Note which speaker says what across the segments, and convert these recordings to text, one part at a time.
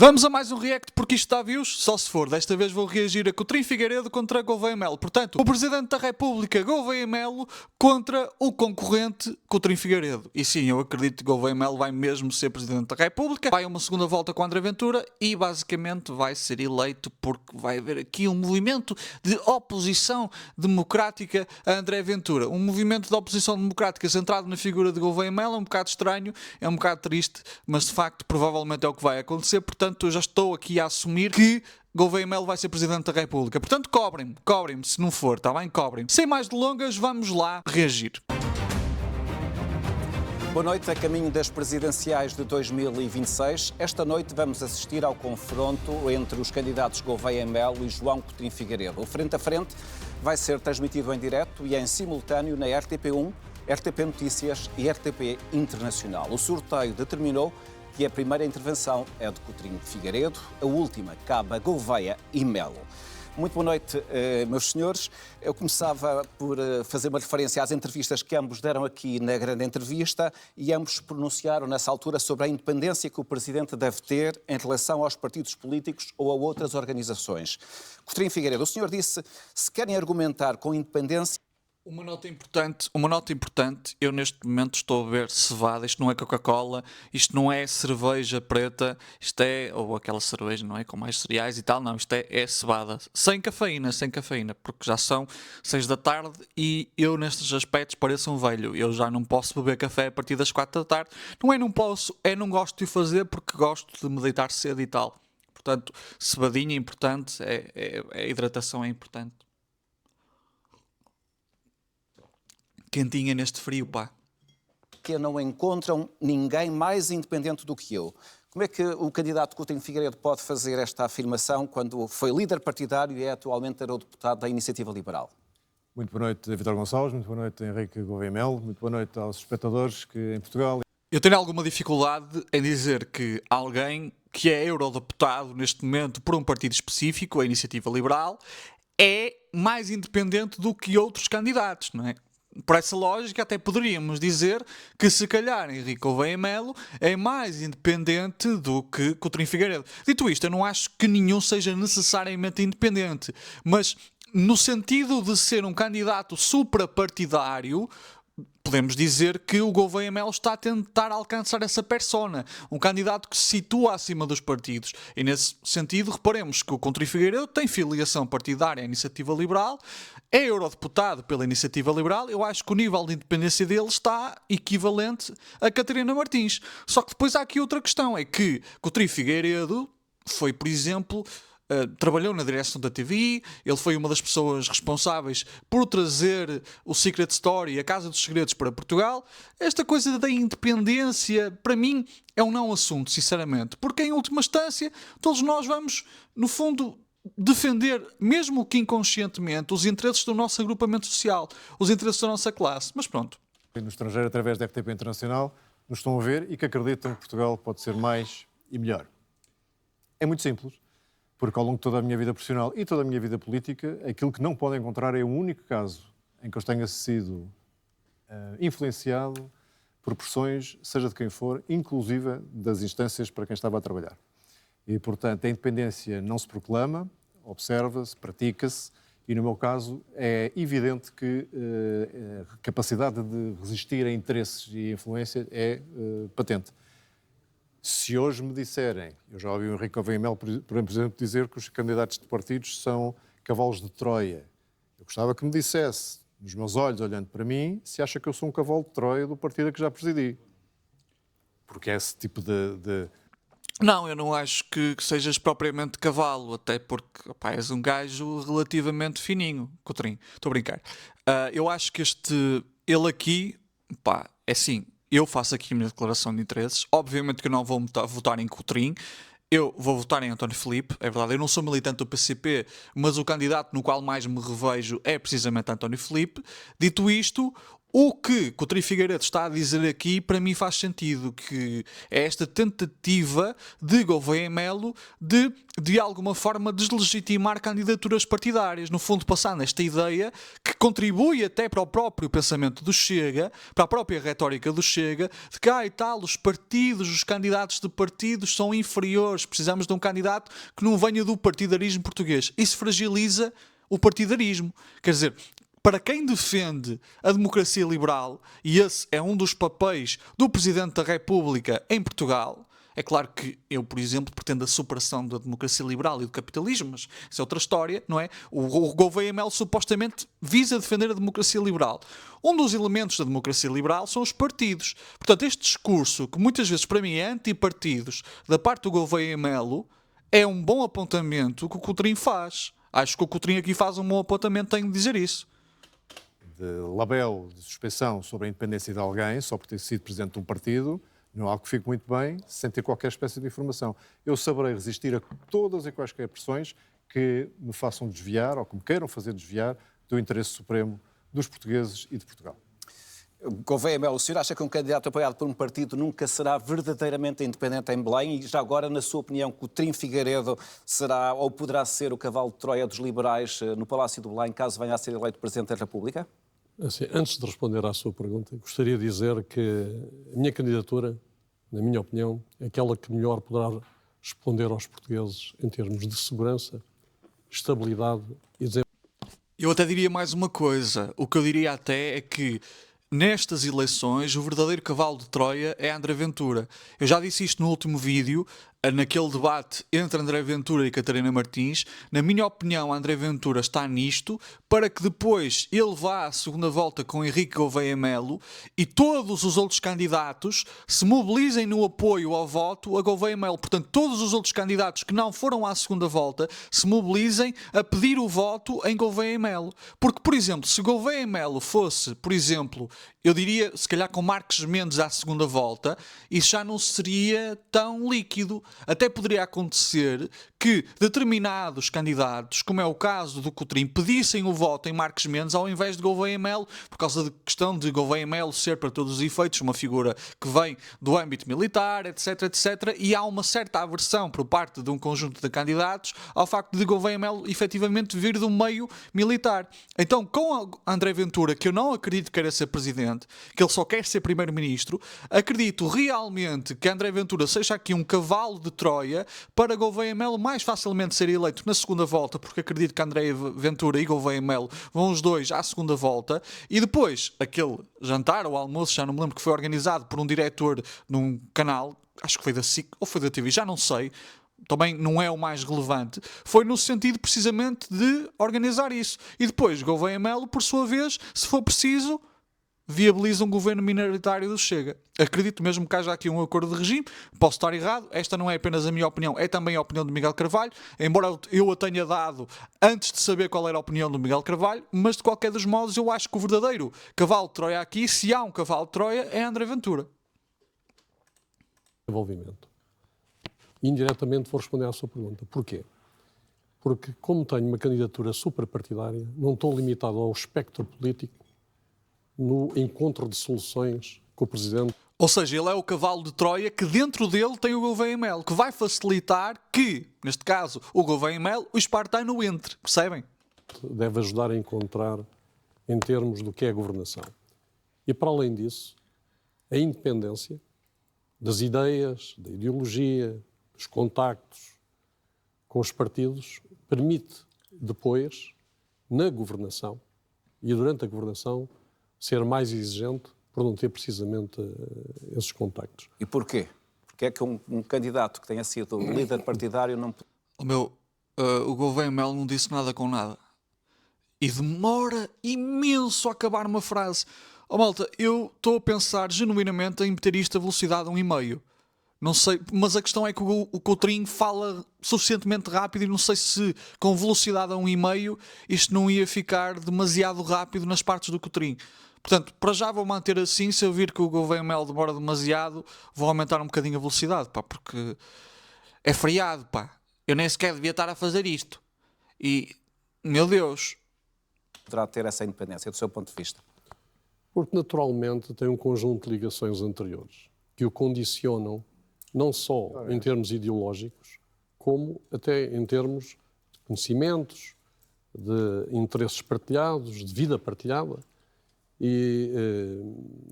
Speaker 1: Vamos a mais um react porque isto dá views? Só se for. Desta vez vou reagir a Coutinho Figueiredo contra Gouveia Melo. Portanto, o Presidente da República, Gouveia Melo, contra o concorrente Coutinho Figueiredo. E sim, eu acredito que Gouveia Melo vai mesmo ser Presidente da República. Vai a uma segunda volta com André Ventura e basicamente vai ser eleito porque vai haver aqui um movimento de oposição democrática a André Ventura. Um movimento de oposição democrática centrado na figura de Gouveia Melo. É um bocado estranho, é um bocado triste, mas de facto provavelmente é o que vai acontecer. Portanto, eu já estou aqui a assumir que Gouveia Melo vai ser Presidente da República. Portanto, cobrem-me se não for, está bem? Cobrem-me. Sem mais delongas, vamos lá reagir.
Speaker 2: Boa noite. A caminho das presidenciais de 2026, esta noite vamos assistir ao confronto entre os candidatos Gouveia Melo e João Coutinho Figueiredo. O frente a frente vai ser transmitido em direto e em simultâneo na RTP1, RTP Notícias e RTP Internacional. O sorteio determinou que a primeira intervenção é de Coutinho Figueiredo, a última cabe a Gouveia e Melo. Muito boa noite, meus senhores. Eu começava por fazer uma referência às entrevistas que ambos deram aqui na grande entrevista e ambos pronunciaram nessa altura sobre a independência que o Presidente deve ter em relação aos partidos políticos ou a outras organizações. Coutinho Figueiredo, o senhor disse, se querem argumentar com independência...
Speaker 1: Uma nota importante, eu neste momento estou a ver cevada, isto não é Coca-Cola, isto não é cerveja preta, isto é, ou aquela cerveja, não é, com mais cereais e tal, não, isto é cevada, sem cafeína, porque já são 6 da tarde e eu nestes aspectos pareço um velho, eu já não posso beber café a partir das 4 da tarde, não é não posso, é não gosto de o fazer porque gosto de me deitar cedo e tal, portanto, cevadinha é importante, a hidratação é importante. Quentinha neste frio, pá.
Speaker 2: Que não encontram ninguém mais independente do que eu. Como é que o candidato Coutinho Figueiredo pode fazer esta afirmação quando foi líder partidário e é atualmente eurodeputado da Iniciativa Liberal?
Speaker 3: Muito boa noite, Vítor Gonçalves. Muito boa noite, Henrique Gouveia Melo. Muito boa noite aos espectadores que em Portugal...
Speaker 1: Eu tenho alguma dificuldade em dizer que alguém que é eurodeputado neste momento por um partido específico, a Iniciativa Liberal, é mais independente do que outros candidatos, não é? Por essa lógica, até poderíamos dizer que, se calhar, Henrique Gouveia Melo é mais independente do que Coutinho Figueiredo. Dito isto, eu não acho que nenhum seja necessariamente independente, mas no sentido de ser um candidato suprapartidário, podemos dizer que o Gouveia Melo está a tentar alcançar essa persona, um candidato que se situa acima dos partidos. E nesse sentido, reparemos que o Coutinho Figueiredo tem filiação partidária à Iniciativa Liberal, é eurodeputado pela Iniciativa Liberal. Eu acho que o nível de independência dele está equivalente a Catarina Martins. Só que depois há aqui outra questão, é que Coutinho Figueiredo foi, por exemplo... trabalhou na direção da TVI, ele foi uma das pessoas responsáveis por trazer o Secret Story, a Casa dos Segredos, para Portugal. Esta coisa da independência, para mim, é um não assunto, sinceramente, porque em última instância, todos nós vamos, no fundo, defender, mesmo que inconscientemente, os interesses do nosso agrupamento social, os interesses da nossa classe. Mas pronto.
Speaker 3: No estrangeiro, através da RTP Internacional, nos estão a ver e que acreditam que Portugal pode ser mais e melhor. É muito simples. Porque ao longo de toda a minha vida profissional e toda a minha vida política, aquilo que não podem encontrar é o único caso em que eu tenha sido influenciado por pressões, seja de quem for, inclusive das instâncias para quem estava a trabalhar. E, portanto, a independência não se proclama, observa-se, pratica-se, e no meu caso é evidente que a capacidade de resistir a interesses e influência é patente. Se hoje me disserem, eu já ouvi o Henrique Gouveia Melo, por exemplo, dizer que os candidatos de partidos são cavalos de Troia. Eu gostava que me dissesse, nos meus olhos, olhando para mim, se acha que eu sou um cavalo de Troia do partido a que já presidi. Porque é esse tipo de...
Speaker 1: Não, eu não acho que sejas propriamente cavalo, até porque opá, és um gajo relativamente fininho, Coutinho. Estou a brincar. Eu acho que ele aqui, pá, é assim... Eu faço aqui a minha declaração de interesses. Obviamente que eu não vou votar em Coutinho. Eu vou votar em António Filipe, é verdade. Eu não sou militante do PCP, mas o candidato no qual mais me revejo é precisamente António Filipe. Dito isto, O que Coutinho Figueiredo está a dizer aqui, para mim faz sentido, que é esta tentativa de Gouveia Melo de alguma forma, deslegitimar candidaturas partidárias. No fundo, passando esta ideia que contribui até para o próprio pensamento do Chega, para a própria retórica do Chega, de que, e tal, os partidos, os candidatos de partidos são inferiores, precisamos de um candidato que não venha do partidarismo português. Isso fragiliza o partidarismo. Quer dizer, para quem defende a democracia liberal, e esse é um dos papéis do Presidente da República em Portugal, é claro que eu, por exemplo, pretendo a superação da democracia liberal e do capitalismo, mas isso é outra história, não é? O Gouveia Melo supostamente visa defender a democracia liberal. Um dos elementos da democracia liberal são os partidos. Portanto, este discurso, que muitas vezes para mim é anti-partidos, da parte do Gouveia Melo, é um bom apontamento que o Coutinho faz. Acho que o Coutinho aqui faz um bom apontamento, tenho de dizer isso.
Speaker 3: De label de suspeição sobre a independência de alguém, só por ter sido presidente de um partido, não é algo que fique muito bem, sem ter qualquer espécie de informação. Eu saberei resistir a todas e quaisquer pressões que me façam desviar, ou que me queiram fazer desviar, do interesse supremo dos portugueses e de Portugal.
Speaker 2: Gouveia Melo, o senhor acha que um candidato apoiado por um partido nunca será verdadeiramente independente em Belém? E já agora, na sua opinião, Coutinho Figueiredo será ou poderá ser o cavalo de Troia dos liberais no Palácio de Belém, caso venha a ser eleito Presidente da República?
Speaker 4: Assim, antes de responder à sua pergunta, gostaria de dizer que a minha candidatura, na minha opinião, é aquela que melhor poderá responder aos portugueses em termos de segurança, estabilidade e desenvolvimento.
Speaker 1: Eu até diria mais uma coisa. O que eu diria até é que nestas eleições o verdadeiro cavalo de Troia é André Ventura. Eu já disse isto no último vídeo, naquele debate entre André Ventura e Catarina Martins. Na minha opinião, André Ventura está nisto para que depois ele vá à segunda volta com Henrique Gouveia Melo e todos os outros candidatos se mobilizem no apoio ao voto a Gouveia Melo. Portanto, todos os outros candidatos que não foram à segunda volta se mobilizem a pedir o voto em Gouveia Melo. Porque, por exemplo, se Gouveia Melo fosse, por exemplo, eu diria, se calhar com Marques Mendes à segunda volta, isso já não seria tão líquido. Até poderia acontecer que determinados candidatos, como é o caso do Coutinho, pedissem o voto em Marques Mendes ao invés de Gouveia Melo, por causa da questão de Gouveia Melo ser, para todos os efeitos, uma figura que vem do âmbito militar, etc, etc, e há uma certa aversão por parte de um conjunto de candidatos ao facto de Gouveia Melo efetivamente vir do meio militar. Então, com André Ventura, que eu não acredito que queira ser presidente, que ele só quer ser primeiro-ministro, acredito realmente que André Ventura seja aqui um cavalo de Troia para Gouveia Melo mais facilmente ser eleito na segunda volta, porque acredito que André Ventura e Gouveia Melo vão os dois à segunda volta, e depois aquele jantar ou almoço, já não me lembro, que foi organizado por um diretor num canal, acho que foi da SIC ou foi da TV, já não sei, também não é o mais relevante, foi no sentido precisamente de organizar isso. E depois Gouveia Melo, por sua vez, se for preciso, viabiliza um governo minoritário do Chega. Acredito mesmo que haja aqui um acordo de regime. Posso estar errado, esta não é apenas a minha opinião, é também a opinião de Miguel Carvalho, embora eu a tenha dado antes de saber qual era a opinião do Miguel Carvalho, mas de qualquer dos modos eu acho que o verdadeiro cavalo de Troia aqui, se há um cavalo de Troia, é André Ventura.
Speaker 4: Desenvolvimento. Indiretamente vou responder à sua pergunta. Porquê? Porque, como tenho uma candidatura superpartidária, não estou limitado ao espectro político no encontro de soluções com o Presidente.
Speaker 1: Ou seja, ele é o cavalo de Troia que dentro dele tem o Gouveia Melo, que vai facilitar que, neste caso, o Gouveia Melo, o espartano entre. Percebem?
Speaker 4: Deve ajudar a encontrar em termos do que é a governação. E, para além disso, a independência das ideias, da ideologia, dos contactos com os partidos, permite depois, na governação e durante a governação, ser mais exigente por não ter precisamente esses contactos.
Speaker 2: E porquê? Porque é que um candidato que tenha sido líder partidário não...
Speaker 1: O Gouveia Melo não disse nada com nada. E demora imenso a acabar uma frase. Malta, eu estou a pensar genuinamente em meter isto a velocidade 1,5. Não sei, mas a questão é que o Coutinho fala suficientemente rápido e não sei se com velocidade a 1,5 isto não ia ficar demasiado rápido nas partes do Coutinho. Portanto, para já vou manter assim. Se eu vir que o Gouveia Melo demora demasiado, vou aumentar um bocadinho a velocidade, pá, porque é feriado, pá. Eu nem sequer devia estar a fazer isto. E, meu Deus.
Speaker 2: Poderá ter essa independência, do seu ponto de vista?
Speaker 4: Porque, naturalmente, tem um conjunto de ligações anteriores que o condicionam, não só em termos ideológicos, como até em termos de conhecimentos, de interesses partilhados, de vida partilhada. E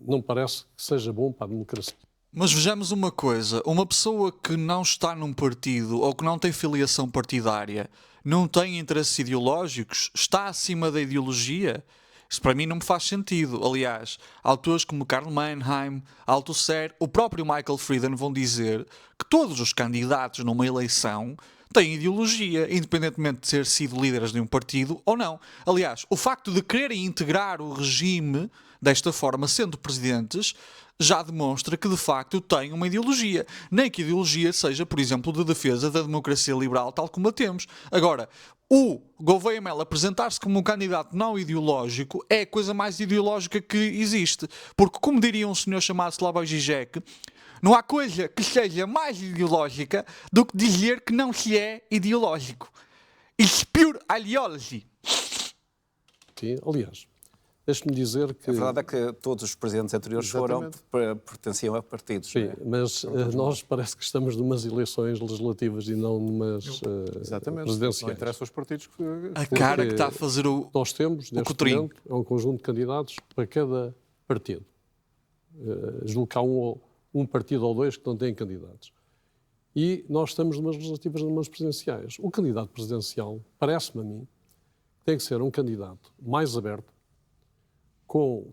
Speaker 4: não parece que seja bom para a democracia.
Speaker 1: Mas vejamos uma coisa, uma pessoa que não está num partido ou que não tem filiação partidária, não tem interesses ideológicos, está acima da ideologia? Isso para mim não me faz sentido. Aliás, autores como Karl Mannheim, Althusser, o próprio Michael Friedan vão dizer que todos os candidatos numa eleição têm ideologia, independentemente de ter sido líderes de um partido ou não. Aliás, o facto de quererem integrar o regime desta forma, sendo presidentes, já demonstra que de facto têm uma ideologia. Nem que a ideologia seja, por exemplo, de defesa da democracia liberal, tal como a temos. Agora, o Gouveia Melo apresentar-se como um candidato não ideológico é a coisa mais ideológica que existe. Porque, como diria um senhor chamado Slavoj Žižek, não há coisa que seja mais ideológica do que dizer que não se é ideológico. It's pure ideology.
Speaker 4: Sim, aliás, deixe-me dizer que...
Speaker 2: A verdade é que todos os presidentes anteriores pertenciam a partidos.
Speaker 4: Sim, mas nós parece que estamos numas eleições legislativas e não numas presidenciais.
Speaker 3: Não interessa aos partidos que...
Speaker 1: A cara que está a fazer o
Speaker 4: Nós temos, neste momento, é um conjunto de candidatos para cada partido. Julgo que há um partido ou dois que não têm candidatos. E nós estamos numas legislativas e numas presidenciais. O candidato presidencial, parece-me a mim, tem que ser um candidato mais aberto,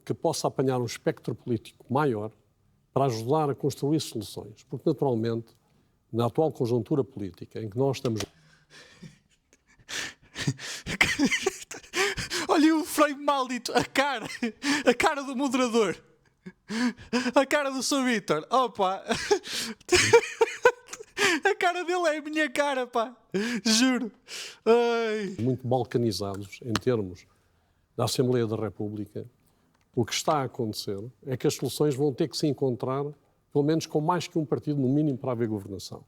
Speaker 4: que possa apanhar um espectro político maior para ajudar a construir soluções. Porque, naturalmente, na atual conjuntura política em que nós estamos...
Speaker 1: Olha o frame maldito, a cara do moderador, a cara do Sr. Vítor, opa, a cara dele é a minha cara, pá, juro. Ai.
Speaker 4: Muito balcanizados em termos da Assembleia da República. O que está a acontecer é que as soluções vão ter que se encontrar, pelo menos com mais que um partido, no mínimo, para haver governação.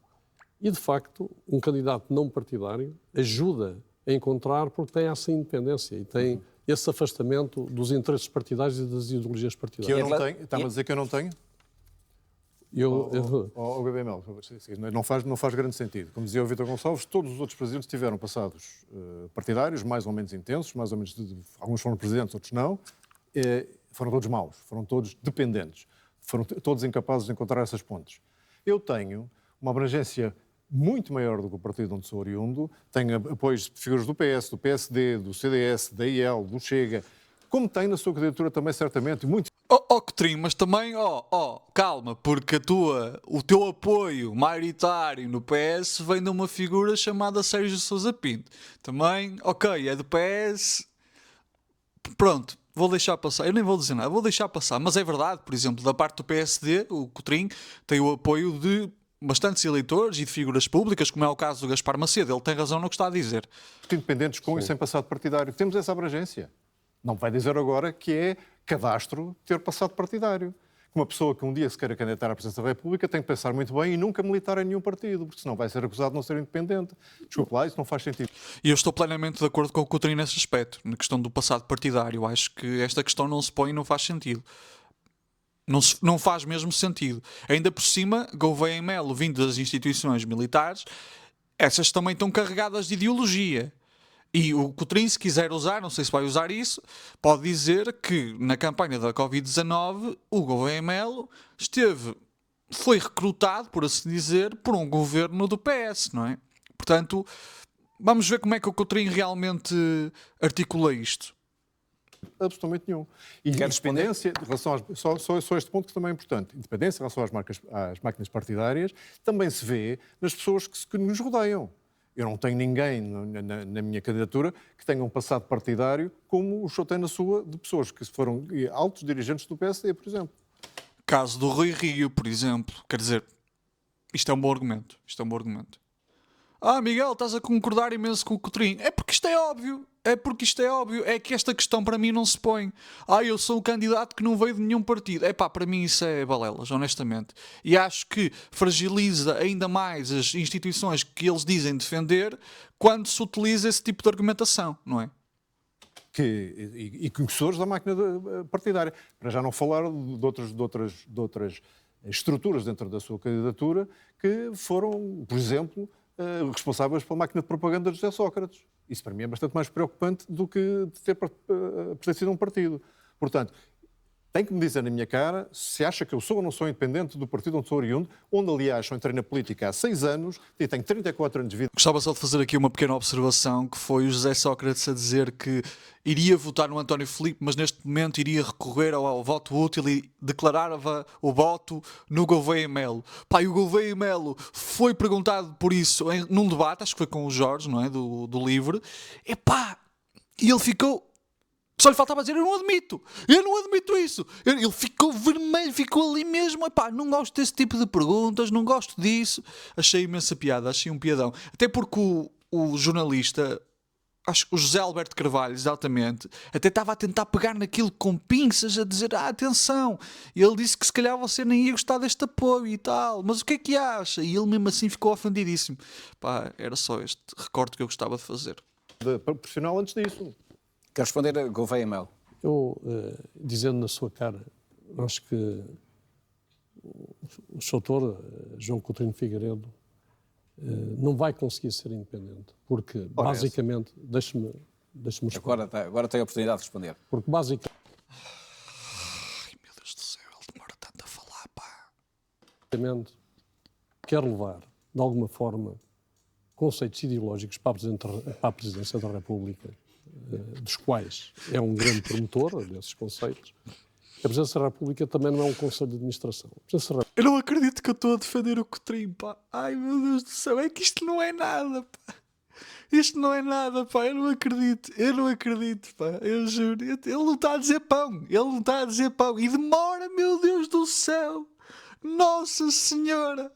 Speaker 4: E, de facto, um candidato não partidário ajuda a encontrar porque tem essa independência e tem esse afastamento dos interesses partidários e das ideologias partidárias.
Speaker 3: Que eu não tenho? Está-me a dizer que eu não tenho? O Gouveia Melo, não faz grande sentido. Como dizia o Vítor Gonçalves, todos os outros presidentes tiveram passados partidários, mais ou menos intensos, mais ou menos alguns foram presidentes, outros não. Foram todos maus, foram todos dependentes, foram todos incapazes de encontrar essas pontes. Eu tenho uma abrangência muito maior do que o partido onde sou oriundo, tenho apoios de figuras do PS, do PSD, do CDS, da IEL, do Chega, como tem na sua candidatura também, certamente, muito...
Speaker 1: Cotrim, mas também, calma, porque o teu apoio maioritário no PS vem de uma figura chamada Sérgio Sousa Pinto. Também, ok, é do PS, pronto. Vou deixar passar, eu nem vou dizer nada, vou deixar passar, mas é verdade, por exemplo, da parte do PSD, o Cotrim tem o apoio de bastantes eleitores e de figuras públicas, como é o caso do Gaspar Macedo, ele tem razão no que está a dizer.
Speaker 3: Independentes com e sem passado partidário, temos essa abrangência. Não vai dizer agora que é cadastro ter passado partidário. Uma pessoa que um dia se queira candidatar à presidência da República tem que pensar muito bem e nunca militar em nenhum partido, porque senão vai ser acusado de não ser independente. Desculpe lá, isso não faz sentido.
Speaker 1: E eu estou plenamente de acordo com o Coutinho nesse aspecto, na questão do passado partidário. Acho que esta questão não se põe e não faz sentido. Não faz mesmo sentido. Ainda por cima, Gouveia Melo, vindo das instituições militares, essas também estão carregadas de ideologia. E o Coutinho, se quiser usar, não sei se vai usar isso, pode dizer que na campanha da Covid-19 o Gouveia Melo foi recrutado, por assim dizer, por um governo do PS, não é? Portanto, vamos ver como é que o Coutinho realmente articula isto.
Speaker 3: Absolutamente nenhum. E independência, em relação só este ponto que também é importante, independência em relação às máquinas partidárias, também se vê nas pessoas que nos rodeiam. Eu não tenho ninguém na minha candidatura que tenha um passado partidário como o senhor tem na sua, de pessoas que foram altos dirigentes do PSD, por exemplo.
Speaker 1: Caso do Rui Rio, por exemplo. Quer dizer, isto é um bom argumento. Miguel, estás a concordar imenso com o Coutinho. É porque isto é óbvio. É que esta questão para mim não se põe. Eu sou o candidato que não veio de nenhum partido. Para mim isso é balelas, honestamente. E acho que fragiliza ainda mais as instituições que eles dizem defender quando se utiliza esse tipo de argumentação, não é?
Speaker 3: e conhecedores da máquina partidária. Para já não falar de outras estruturas dentro da sua candidatura que foram, por exemplo, responsáveis pela máquina de propaganda de José Sócrates. Isso para mim é bastante mais preocupante do que de ter pertencido a um partido. Portanto, tem que me dizer na minha cara se acha que eu sou ou não sou independente do partido onde sou oriundo, onde, aliás, só entrei na política há 6 anos e tenho 34 anos de vida.
Speaker 1: Gostava só de fazer aqui uma pequena observação, que foi o José Sócrates a dizer que iria votar no António Filipe, mas neste momento iria recorrer ao voto útil e declarava o voto no Gouveia Melo. Pá, e o Gouveia Melo foi perguntado por isso num debate, acho que foi com o Jorge, não é? Do Livre. Epá, e ele ficou... Só lhe faltava dizer, eu não admito isso. Ele ficou vermelho, ficou ali mesmo. Epá, não gosto desse tipo de perguntas, não gosto disso. Achei imensa piada, achei um piadão. Até porque o jornalista, acho que o José Alberto Carvalho, exatamente, até estava a tentar pegar naquilo com pinças, a dizer, atenção. E ele disse que se calhar você nem ia gostar deste apoio e tal. Mas o que é que acha? E ele mesmo assim ficou ofendidíssimo. Pá, era só este recorte que eu gostava de fazer.
Speaker 3: Profissional antes disso.
Speaker 2: Quer responder a Gouveia Melo?
Speaker 4: Eu, dizendo na sua cara, acho que o Sr. João Coutinho Figueiredo não vai conseguir ser independente, porque basicamente, deixe-me responder.
Speaker 2: Agora tem a oportunidade de responder.
Speaker 4: Porque basicamente...
Speaker 1: Ai, meu Deus do céu, ele demora tanto a falar, pá.
Speaker 4: Quer levar, de alguma forma, conceitos ideológicos para a Presidência da República, dos quais é um grande promotor desses conceitos. A Presidência da República também não é um Conselho de Administração.
Speaker 1: Eu não acredito que eu estou a defender o Coutrinho, pá. Ai, meu Deus do céu, é que isto não é nada, pá. Isto não é nada, pá. Eu não acredito, pá. Eu juro. Ele não está a dizer pão. E demora, meu Deus do céu. Nossa Senhora.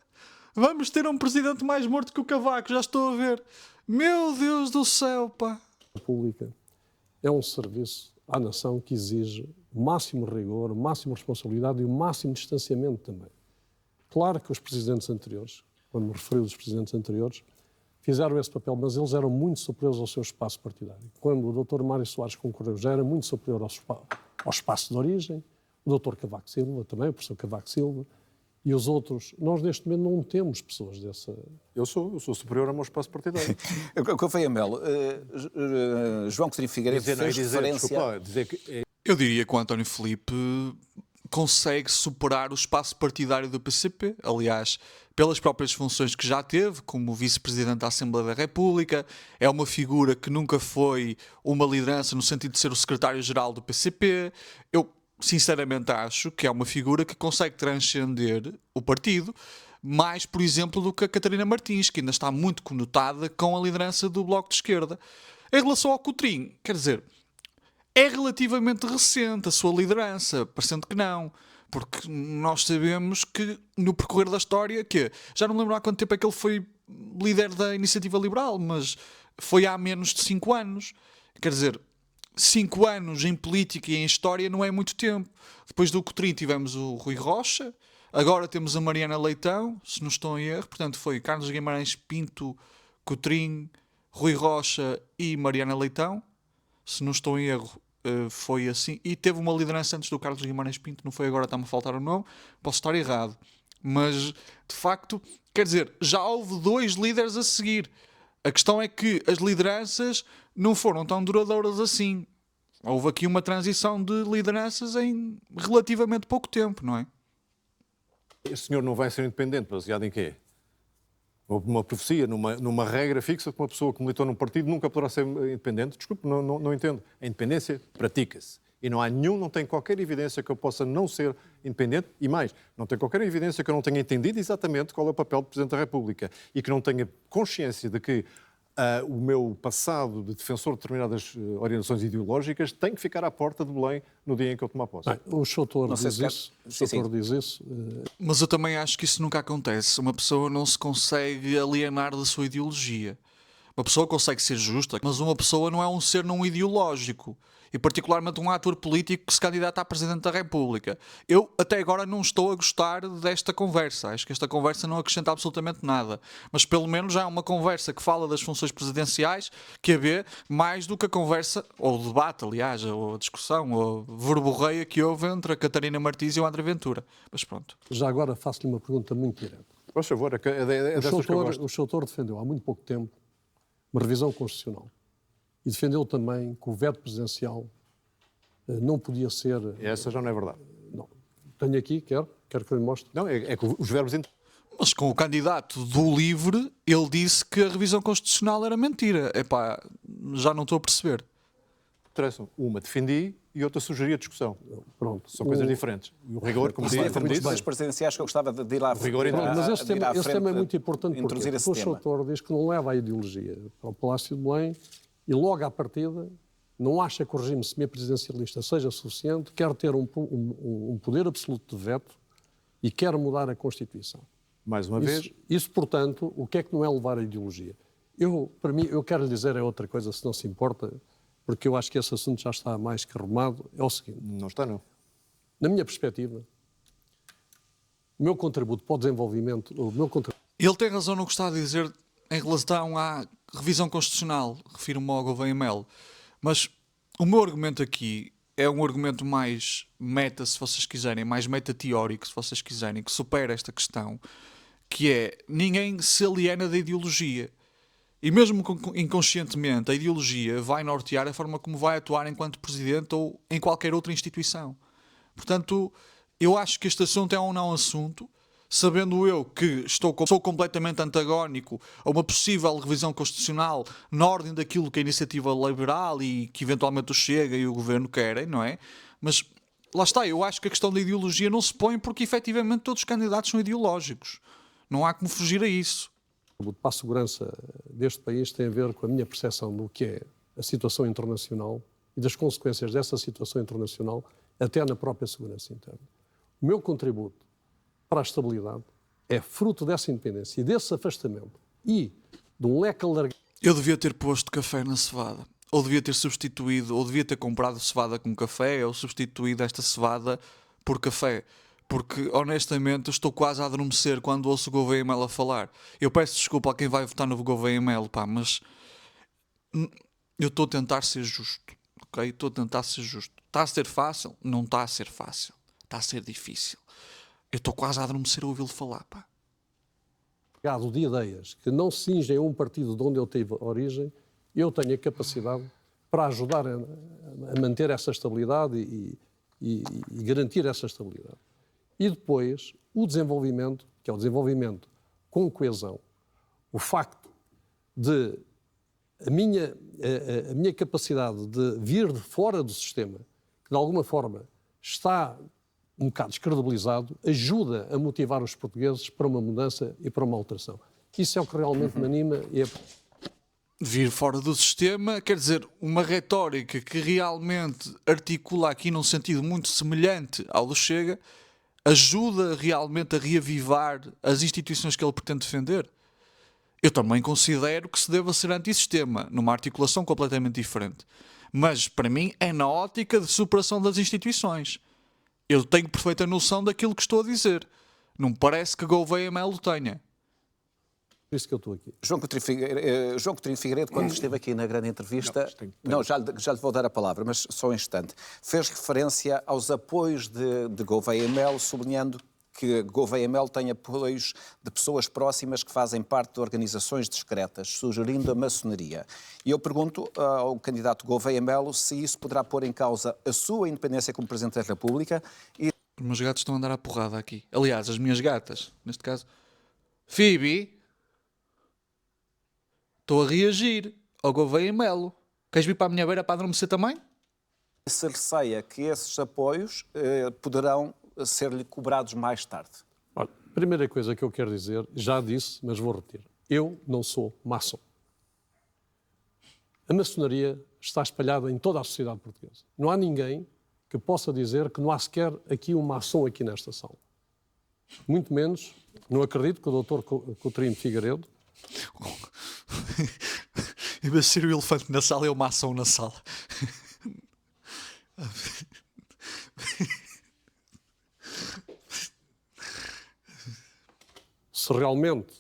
Speaker 1: Vamos ter um presidente mais morto que o Cavaco, já estou a ver. Meu Deus do céu, pá.
Speaker 4: A República é um serviço à nação que exige o máximo rigor, o máximo responsabilidade e o máximo distanciamento também. Claro que os presidentes anteriores, quando me referi aos presidentes anteriores, fizeram esse papel, mas eles eram muito superiores ao seu espaço partidário. Quando o Dr. Mário Soares concorreu, já era muito superior ao espaço de origem, o Dr. Cavaco Silva também, o professor Cavaco Silva, e os outros. Nós, neste momento, não temos pessoas dessa...
Speaker 3: Eu sou superior ao meu espaço partidário.
Speaker 2: Gouveia Melo, João Coutinho Figueiredo fez referência...
Speaker 1: Eu diria que o António Filipe consegue superar o espaço partidário do PCP. Aliás, pelas próprias funções que já teve, como vice-presidente da Assembleia da República, é uma figura que nunca foi uma liderança no sentido de ser o secretário-geral do PCP. Eu, sinceramente, acho que é uma figura que consegue transcender o partido, mais, por exemplo, do que a Catarina Martins, que ainda está muito conotada com a liderança do Bloco de Esquerda. Em relação ao Coutrinho, quer dizer, é relativamente recente a sua liderança, parecendo que não, porque nós sabemos que no percorrer da história, que já não me lembro há quanto tempo é que ele foi líder da Iniciativa Liberal, mas foi há menos de 5 anos. Quer dizer, 5 anos em política e em história não é muito tempo. Depois do Coutrinho tivemos o Rui Rocha, agora temos a Mariana Leitão, se não estou em erro, portanto foi Carlos Guimarães Pinto, Coutrinho, Rui Rocha e Mariana Leitão. Se não estou em erro, foi assim. E teve uma liderança antes do Carlos Guimarães Pinto, não foi agora, está-me a faltar o nome, posso estar errado. Mas, de facto, quer dizer, já houve 2 líderes a seguir. A questão é que as lideranças não foram tão duradouras assim. Houve aqui uma transição de lideranças em relativamente pouco tempo, não é?
Speaker 3: Este senhor não vai ser independente, baseado em quê? Uma profecia, numa regra fixa que uma pessoa que militou num partido nunca poderá ser independente. Desculpe, não entendo. A independência pratica-se. E não tem qualquer evidência que eu possa não ser independente. E mais, não tem qualquer evidência que eu não tenha entendido exatamente qual é o papel do Presidente da República. E que não tenha consciência de que o meu passado de defensor de determinadas orientações ideológicas tem que ficar à porta de Belém no dia em que eu tomar posse.
Speaker 4: O Soutor diz isso.
Speaker 1: Mas eu também acho que isso nunca acontece. Uma pessoa não se consegue alienar da sua ideologia. Uma pessoa consegue ser justa, mas uma pessoa não é um ser não ideológico. E particularmente um ator político que se candidata a Presidente da República. Eu até agora não estou a gostar desta conversa. Acho que esta conversa não acrescenta absolutamente nada. Mas pelo menos já é uma conversa que fala das funções presidenciais que havia mais do que a conversa, ou o debate, aliás, ou a discussão, ou a verborreia que houve entre a Catarina Martins e o André Ventura. Mas pronto.
Speaker 4: Já agora faço-lhe uma pergunta muito direta.
Speaker 3: Por favor, dessas que eu gosto.
Speaker 4: O Soutor defendeu há muito pouco tempo uma revisão constitucional e defendeu também que o veto presidencial não podia ser...
Speaker 3: Essa já não é verdade.
Speaker 4: Não. Tenho aqui, quer que eu lhe mostre?
Speaker 3: Não, é que os verbos...
Speaker 1: Mas com o candidato do LIVRE, ele disse que a revisão constitucional era mentira. Epá, já não estou a perceber.
Speaker 3: interessam. Uma defendi e outra sugeria discussão.
Speaker 4: Pronto.
Speaker 3: São coisas diferentes. E o rigor, como disse,
Speaker 2: das presidenciais que eu gostava de ir lá
Speaker 4: Mas esse tema é muito importante porque
Speaker 2: introduzir esse
Speaker 4: o
Speaker 2: tema.
Speaker 4: Soutor diz que não leva a ideologia para o Palácio de Belém e logo à partida não acha que o regime semipresidencialista seja suficiente, quer ter um poder absoluto de veto e quer mudar a Constituição.
Speaker 3: mais uma vez,
Speaker 4: Isso, portanto, o que é que não é levar a ideologia? Para mim, eu quero lhe dizer é outra coisa, se não se importa, porque eu acho que esse assunto já está mais que arrumado, é o seguinte.
Speaker 3: não está não.
Speaker 4: Na minha perspectiva, o meu contributo para o desenvolvimento,
Speaker 1: Ele tem razão no que está a dizer em relação à revisão constitucional, refiro-me ao Gouveia Melo, mas o meu argumento aqui é um argumento mais meta, se vocês quiserem, mais meta-teórico, se vocês quiserem, que supera esta questão, que é, ninguém se aliena da ideologia. E mesmo inconscientemente, a ideologia vai nortear a forma como vai atuar enquanto presidente ou em qualquer outra instituição. Portanto, eu acho que este assunto é um não assunto, sabendo eu que sou completamente antagónico a uma possível revisão constitucional na ordem daquilo que a iniciativa liberal e que eventualmente o Chega e o Governo querem, não é? Mas lá está, eu acho que a questão da ideologia não se põe porque efetivamente todos os candidatos são ideológicos. Não há como fugir a isso.
Speaker 4: para a segurança deste país tem a ver com a minha percepção do que é a situação internacional e das consequências dessa situação internacional até na própria segurança interna. O meu contributo para a estabilidade é fruto dessa independência e desse afastamento e de um leque alargado.
Speaker 1: Eu devia ter posto café na cevada. Ou devia ter substituído, ou devia ter comprado cevada com café, ou substituído esta cevada por café. Porque, honestamente, eu estou quase a adormecer quando ouço o Gouveia Melo a falar. Eu peço desculpa a quem vai votar no Gouveia Melo, pá, mas eu estou a tentar ser justo, ok? Estou a tentar ser justo. Está a ser fácil? Não está a ser fácil. Está a ser difícil. Eu estou quase a adormecer a ouvi-lo falar, pá.
Speaker 4: De ideias que não se cingem a um partido de onde eu tive origem, eu tenho a capacidade para ajudar a manter essa estabilidade e garantir essa estabilidade. E depois, o desenvolvimento, que é o desenvolvimento com coesão, o facto de a minha capacidade de vir de fora do sistema, que de alguma forma está um bocado descredibilizado, ajuda a motivar os portugueses para uma mudança e para uma alteração. Isso é o que realmente me anima. E é...
Speaker 1: Vir fora do sistema, quer dizer, uma retórica que realmente articula aqui num sentido muito semelhante ao do Chega, ajuda realmente a reavivar as instituições que ele pretende defender. Eu também considero que se deva ser antissistema, numa articulação completamente diferente. Mas, para mim, é na ótica de superação das instituições. Eu tenho perfeita noção daquilo que estou a dizer. Não me parece que Gouveia Melo tenha.
Speaker 4: Por isso que eu estou aqui.
Speaker 2: João Coutinho Figueiredo, quando esteve aqui na grande entrevista... já lhe vou dar a palavra, mas só um instante. Fez referência aos apoios de Gouveia Melo, sublinhando que Gouveia Melo tem apoios de pessoas próximas que fazem parte de organizações discretas, sugerindo a maçonaria. E eu pergunto ao candidato Gouveia Melo se isso poderá pôr em causa a sua independência como Presidente da República e...
Speaker 1: Os meus gatos estão a andar à porrada aqui. Aliás, as minhas gatas, neste caso. Phoebe, estou a reagir ao Gouveia Melo. Queres vir para a minha beira para adormecer também?
Speaker 2: Se receia que esses apoios poderão ser-lhe cobrados mais tarde.
Speaker 4: Olha, a primeira coisa que eu quero dizer, já disse, mas vou repetir. Eu não sou maçom. A maçonaria está espalhada em toda a sociedade portuguesa. Não há ninguém que possa dizer que não há sequer aqui um maçom aqui nesta sala. Muito menos, não acredito que o Dr. Coutinho Figueiredo
Speaker 1: Em vez de ser o elefante na sala, é o maçom na sala.
Speaker 4: Se realmente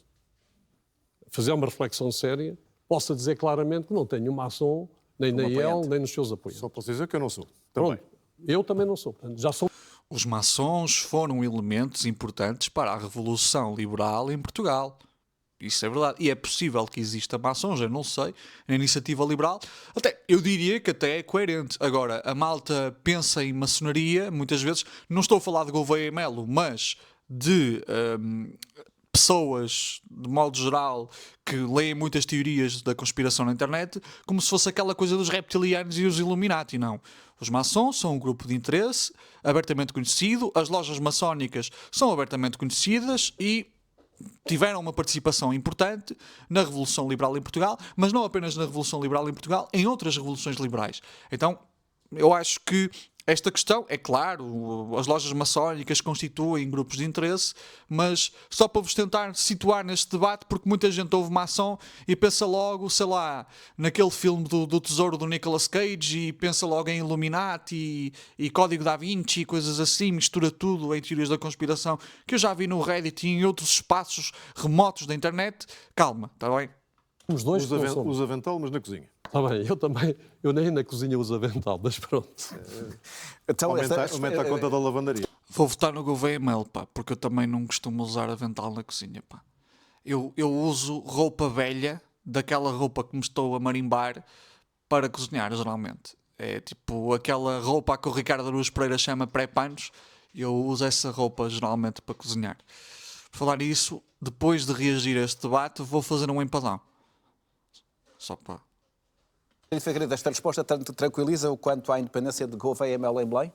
Speaker 4: fizer uma reflexão séria, possa dizer claramente que não tenho maçom, nem na IEL, nem nos seus apoios.
Speaker 3: Só posso dizer que eu não sou. Também.
Speaker 4: Pronto, eu também não sou. Portanto, já sou.
Speaker 1: Os maçons foram elementos importantes para a Revolução Liberal em Portugal. Isso é verdade. E é possível que exista maçons, eu não sei, na iniciativa liberal. Até, eu diria que até é coerente. Agora, a malta pensa em maçonaria, muitas vezes, não estou a falar de Gouveia e Melo, mas de pessoas, de modo geral, que leem muitas teorias da conspiração na internet, como se fosse aquela coisa dos reptilianos e os Illuminati. Não. Os maçons são um grupo de interesse abertamente conhecido, as lojas maçónicas são abertamente conhecidas e tiveram uma participação importante na Revolução Liberal em Portugal, mas não apenas na Revolução Liberal em Portugal, em outras revoluções liberais. Então, eu acho que esta questão, é claro, as lojas maçónicas constituem grupos de interesse, mas só para vos tentar situar neste debate, porque muita gente ouve maçom e pensa logo, sei lá, naquele filme do Tesouro do Nicolas Cage e pensa logo em Illuminati e Código da Vinci e coisas assim, mistura tudo em teorias da conspiração, que eu já vi no Reddit e em outros espaços remotos da internet. Calma, está bem?
Speaker 4: Os dois que não somos.
Speaker 3: Usa avental, mas na cozinha.
Speaker 4: Está bem, eu também. Eu nem na cozinha uso avental, mas pronto.
Speaker 2: Então,
Speaker 3: Aumenta a conta da lavandaria.
Speaker 1: Vou votar no Gouveia Melo, pá, porque eu também não costumo usar avental na cozinha, pá. Eu uso roupa velha, daquela roupa que me estou a marimbar, para cozinhar, geralmente. É tipo aquela roupa que o Ricardo Araújo Pereira chama pré-panos, eu uso essa roupa geralmente para cozinhar. Por falar nisso, depois de reagir a este debate, vou fazer um empadão. Só para...
Speaker 2: Figueiredo, esta resposta tranquiliza-o quanto à independência de Gouveia e Melo em Belém?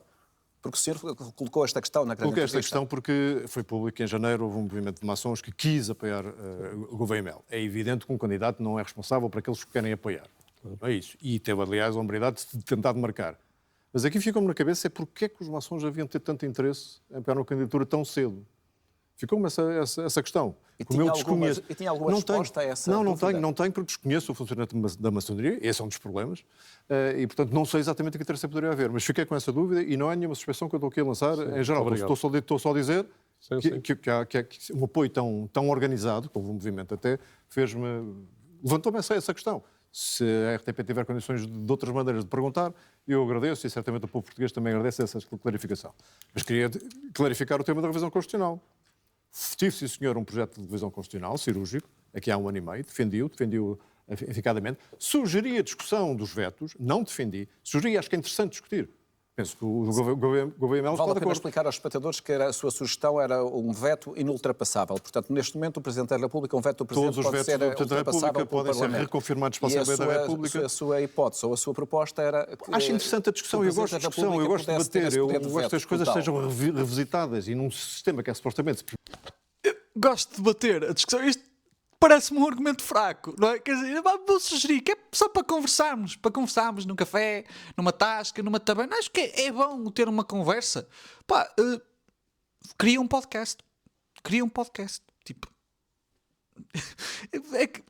Speaker 2: Porque o senhor colocou esta questão na grande
Speaker 3: Coloquei esta
Speaker 2: entrevista.
Speaker 3: questão porque foi público que em janeiro houve um movimento de maçons que quis apoiar o Gouveia e Melo. É evidente que um candidato não é responsável por aqueles que querem apoiar. Não é isso. E teve, aliás, a hombridade de tentar demarcar. Mas aqui ficou-me na cabeça é porque é que os maçons haviam de ter tanto interesse em apoiar uma candidatura tão cedo. Ficou-me essa questão.
Speaker 2: E
Speaker 3: Como eu
Speaker 2: tinha alguma resposta a essa dúvida?
Speaker 3: Não tenho, porque desconheço o funcionamento da maçonaria, esse é um dos problemas, e, portanto, não sei exatamente a que interesse poderia haver, mas fiquei com essa dúvida e não há nenhuma suspeição que eu estou aqui a lançar em geral. Estou só a dizer que há um apoio tão organizado, como o movimento até, levantou-me essa questão. Se a RTP tiver condições de outras maneiras de perguntar, eu agradeço e certamente o povo português também agradece essa clarificação. Mas queria clarificar o tema da revisão constitucional. Tive, sim senhor, um projeto de revisão constitucional, cirúrgico, aqui há 1 ano e meio, defendi-o eficazmente. Sugeri a discussão dos vetos, não defendi, sugeri, acho que é interessante discutir. Penso que o Gouveia Melo está
Speaker 2: Vale a
Speaker 3: de
Speaker 2: pena
Speaker 3: acordo.
Speaker 2: explicar aos espectadores que a sua sugestão era um veto inultrapassável. Portanto, neste momento, o Presidente da República, um veto do Presidente
Speaker 3: Todos os
Speaker 2: pode
Speaker 3: vetos
Speaker 2: ser
Speaker 3: do Presidente da
Speaker 2: ultrapassável
Speaker 3: República
Speaker 2: pelo
Speaker 3: podem ser
Speaker 2: Parlamento.
Speaker 3: reconfirmados para a Assembleia da República.
Speaker 2: A sua hipótese ou a sua proposta era...
Speaker 3: Acho interessante a discussão, eu gosto de discussão, eu gosto de debater, eu gosto que as coisas sejam revisitadas e num sistema que é supostamente...
Speaker 1: Gosto de debater a discussão. Isto parece-me um argumento fraco, não é? Quer dizer, vou sugerir que é só para conversarmos num café, numa tasca, numa taberna. Acho que é bom ter uma conversa. Pá, cria um podcast. Tipo, é que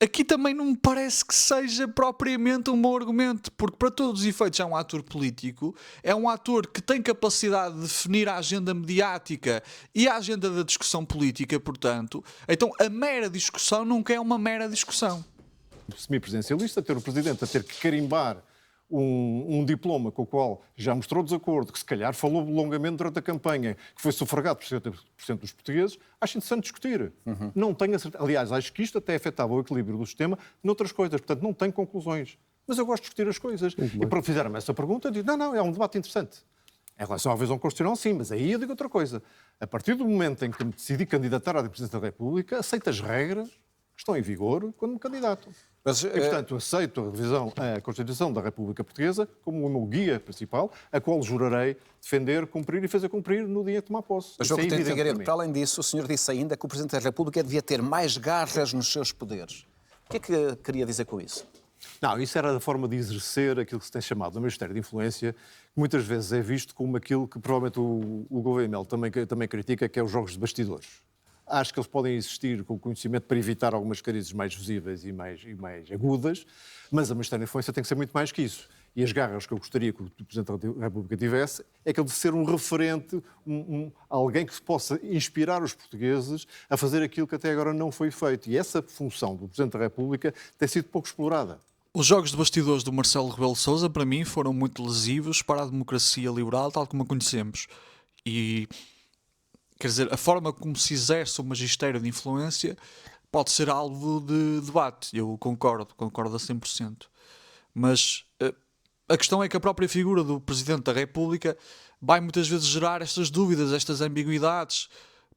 Speaker 1: aqui também não me parece que seja propriamente um bom argumento, porque para todos os efeitos é um ator político, é um ator que tem capacidade de definir a agenda mediática e a agenda da discussão política, portanto, então a mera discussão nunca é uma mera discussão.
Speaker 3: Semipresidencialista, ter o Presidente a ter que carimbar um diploma com o qual já mostrou desacordo, que se calhar falou longamente durante a campanha, que foi sufragado por 70% dos portugueses, acho interessante discutir. Não tenho a certeza. Aliás, acho que isto até afetava o equilíbrio do sistema noutras coisas, portanto não tenho conclusões. Mas eu gosto de discutir as coisas. E para fizeram-me essa pergunta, eu digo, não, é um debate interessante. Em relação à revisão constitucional, sim, mas aí eu digo outra coisa. A partir do momento em que me decidi candidatar à Presidência da República, aceito as regras que estão em vigor quando me candidato.
Speaker 2: Mas,
Speaker 3: E, portanto, aceito a Constituição da República Portuguesa como o meu guia principal, a qual jurarei defender, cumprir e fazer cumprir no dia de tomar posse.
Speaker 2: Mas,
Speaker 3: Isso é evidente
Speaker 2: Figueiredo, para além disso, o senhor disse ainda que o Presidente da República devia ter mais garras nos seus poderes. O que é que queria dizer com isso?
Speaker 3: Não, isso era a forma de exercer aquilo que se tem chamado o Ministério de Influência, que muitas vezes é visto como aquilo que provavelmente o Gouveia Melo também critica, que é os jogos de bastidores. Acho que eles podem existir com o conhecimento para evitar algumas crises mais visíveis e mais agudas, mas a Ministério da Influência tem que ser muito mais que isso. E as garras que eu gostaria que o Presidente da República tivesse é aquele de ser um referente, alguém que se possa inspirar os portugueses a fazer aquilo que até agora não foi feito. E essa função do Presidente da República tem sido pouco explorada.
Speaker 1: Os jogos de bastidores do Marcelo Rebelo de Sousa, para mim, foram muito lesivos para a democracia liberal, tal como a conhecemos. E, quer dizer, a forma como se exerce o magistério de influência pode ser alvo de debate. Eu concordo a 100%. Mas a questão é que a própria figura do Presidente da República vai muitas vezes gerar estas dúvidas, estas ambiguidades,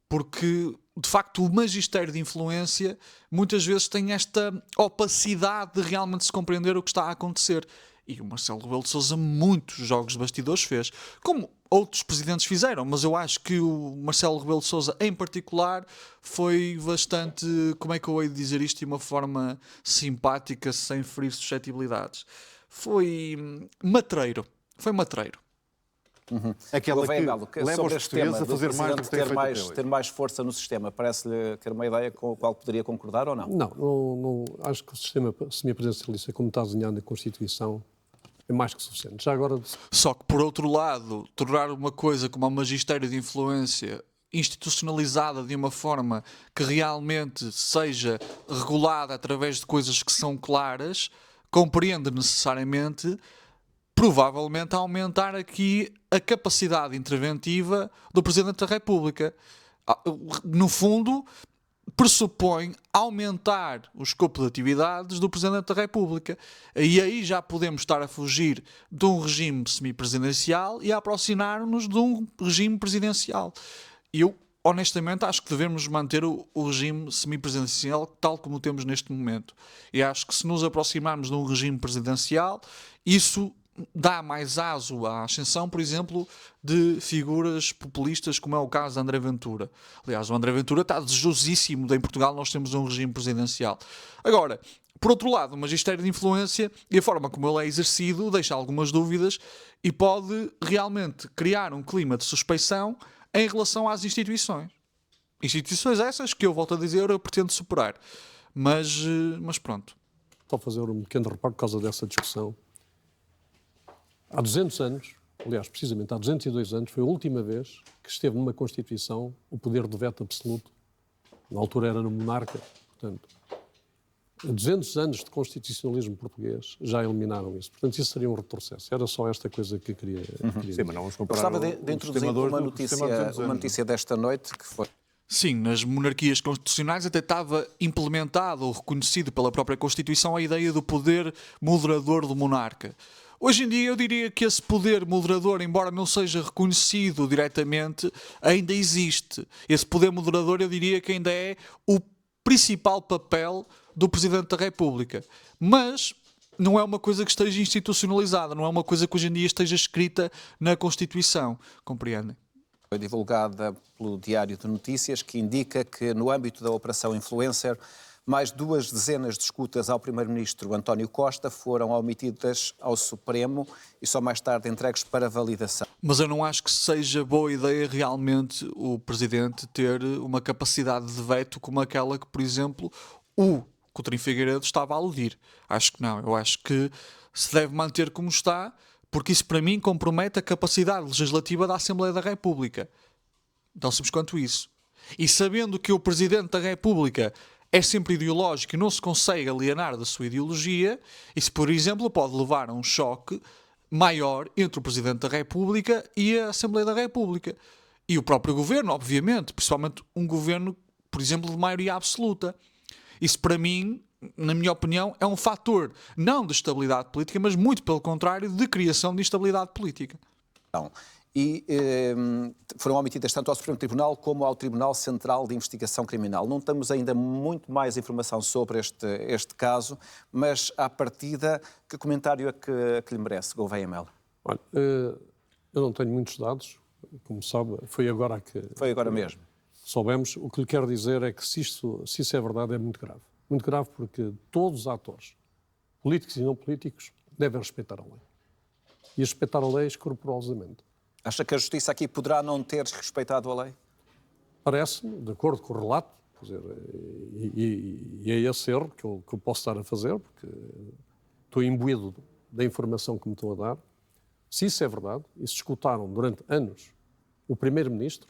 Speaker 1: porque, de facto, o magistério de influência muitas vezes tem esta opacidade de realmente se compreender o que está a acontecer. E o Marcelo Rebelo de Sousa muitos jogos de bastidores fez, como outros presidentes fizeram, mas eu acho que o Marcelo Rebelo de Sousa, em particular, foi bastante, como é que eu hei de dizer isto de uma forma simpática, sem ferir suscetibilidades? Foi matreiro.
Speaker 3: Aquela
Speaker 2: que
Speaker 3: leva
Speaker 2: sobre
Speaker 3: os
Speaker 2: este tema
Speaker 3: portugueses a fazer mais do que tem feito
Speaker 2: ter mais força no sistema, parece-lhe ter uma ideia com a qual poderia concordar ou não?
Speaker 4: Não, acho que o sistema semipresidencialista, como está desenhado na Constituição, é mais que suficiente. Já agora...
Speaker 1: Só que, por outro lado, tornar uma coisa como o magistério de influência institucionalizada de uma forma que realmente seja regulada através de coisas que são claras, compreende necessariamente, provavelmente, aumentar aqui a capacidade interventiva do Presidente da República. No fundo, pressupõe aumentar o escopo de atividades do Presidente da República. E aí já podemos estar a fugir de um regime semipresidencial e a aproximar-nos de um regime presidencial. Eu, honestamente, acho que devemos manter o regime semipresidencial tal como temos neste momento. E acho que se nos aproximarmos de um regime presidencial, isso dá mais aso à ascensão, por exemplo, de figuras populistas, como é o caso de André Ventura. Aliás, o André Ventura está desejosíssimo de em Portugal nós temos um regime presidencial. Agora, por outro lado, o magistério de influência e a forma como ele é exercido deixa algumas dúvidas e pode realmente criar um clima de suspeição em relação às instituições. Instituições essas que eu volto a dizer, eu pretendo superar. Mas pronto.
Speaker 4: Só fazer um pequeno reparo por causa dessa discussão. Há 200 anos, aliás, precisamente há 202 anos, foi a última vez que esteve numa Constituição o poder de veto absoluto. Na altura era no monarca. Portanto, 200 anos de constitucionalismo português já eliminaram isso. Portanto, isso seria um retrocesso. Era só esta coisa que eu queria dizer.
Speaker 3: Sim, mas não vamos comparar.
Speaker 2: Gostava de introduzir uma notícia desta noite que foi...
Speaker 1: Sim, nas monarquias constitucionais até estava implementado ou reconhecido pela própria Constituição a ideia do poder moderador do monarca. Hoje em dia eu diria que esse poder moderador, embora não seja reconhecido diretamente, ainda existe. Esse poder moderador eu diria que ainda é o principal papel do Presidente da República. Mas não é uma coisa que esteja institucionalizada, não é uma coisa que hoje em dia esteja escrita na Constituição. Compreendem?
Speaker 2: Foi divulgada pelo Diário de Notícias, que indica que no âmbito da Operação Influencer, mais 2 dezenas de escutas ao Primeiro-Ministro António Costa foram omitidas ao Supremo e só mais tarde entregues para validação.
Speaker 1: Mas eu não acho que seja boa ideia realmente o Presidente ter uma capacidade de veto como aquela que, por exemplo, o Coutinho Figueiredo estava a aludir. Acho que não. Eu acho que se deve manter como está, porque isso para mim compromete a capacidade legislativa da Assembleia da República. Tão simples quanto isso. E sabendo que o Presidente da República é sempre ideológico e não se consegue alienar da sua ideologia, isso, por exemplo, pode levar a um choque maior entre o Presidente da República e a Assembleia da República. E o próprio Governo, obviamente, principalmente um Governo, por exemplo, de maioria absoluta. Isso, para mim, na minha opinião, é um fator não de estabilidade política, mas muito pelo contrário, de criação de instabilidade política.
Speaker 2: Não. E foram omitidas tanto ao Supremo Tribunal como ao Tribunal Central de Investigação Criminal. Não temos ainda muito mais informação sobre este caso, mas, à partida, que comentário é que lhe merece, Gouveia Melo?
Speaker 4: Olha, eu não tenho muitos dados, como sabe, foi agora
Speaker 2: mesmo.
Speaker 4: Soubemos. O que lhe quero dizer é que se isso é verdade, é muito grave. Muito grave porque todos os atores, políticos e não políticos, devem respeitar a lei. E respeitar a lei escrupulosamente.
Speaker 2: Acha que a Justiça aqui poderá não ter respeitado a lei?
Speaker 4: Parece-me, de acordo com o relato, quer dizer, e é esse erro que eu posso estar a fazer, porque estou imbuído da informação que me estão a dar. Se isso é verdade, e se escutaram durante anos o Primeiro-Ministro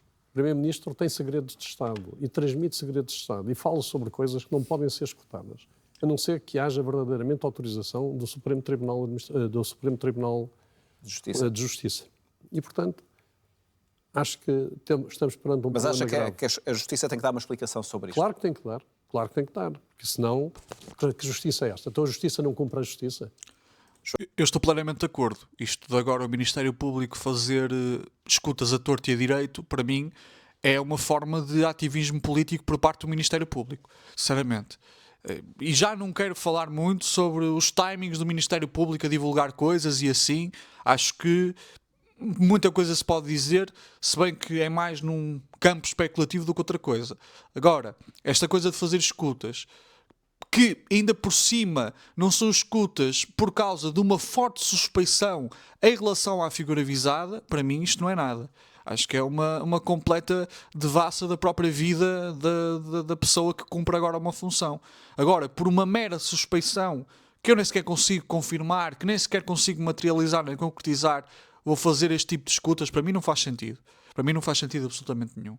Speaker 4: tem segredos de Estado e transmite segredos de Estado e fala sobre coisas que não podem ser escutadas, a não ser que haja verdadeiramente autorização do Supremo Tribunal de Justiça. E, portanto, acho que estamos perante um
Speaker 2: Mas
Speaker 4: problema
Speaker 2: acha
Speaker 4: grave.
Speaker 2: que a Justiça tem que dar uma explicação sobre isto?
Speaker 4: Claro que tem que dar. Claro que tem que dar. Porque senão, que justiça é esta? Então a Justiça não cumpre a Justiça?
Speaker 1: Eu estou plenamente de acordo. Isto de agora o Ministério Público fazer escutas a torto e a direito, para mim, é uma forma de ativismo político por parte do Ministério Público. Sinceramente. E já não quero falar muito sobre os timings do Ministério Público a divulgar coisas e assim. Acho que muita coisa se pode dizer, se bem que é mais num campo especulativo do que outra coisa. Agora, esta coisa de fazer escutas, que ainda por cima não são escutas por causa de uma forte suspeição em relação à figura visada, para mim isto não é nada. Acho que é uma completa devassa da própria vida da pessoa que cumpre agora uma função. Agora, por uma mera suspeição, que eu nem sequer consigo confirmar, que nem sequer consigo materializar nem concretizar, vou fazer este tipo de escutas, para mim não faz sentido. Para mim não faz sentido absolutamente nenhum.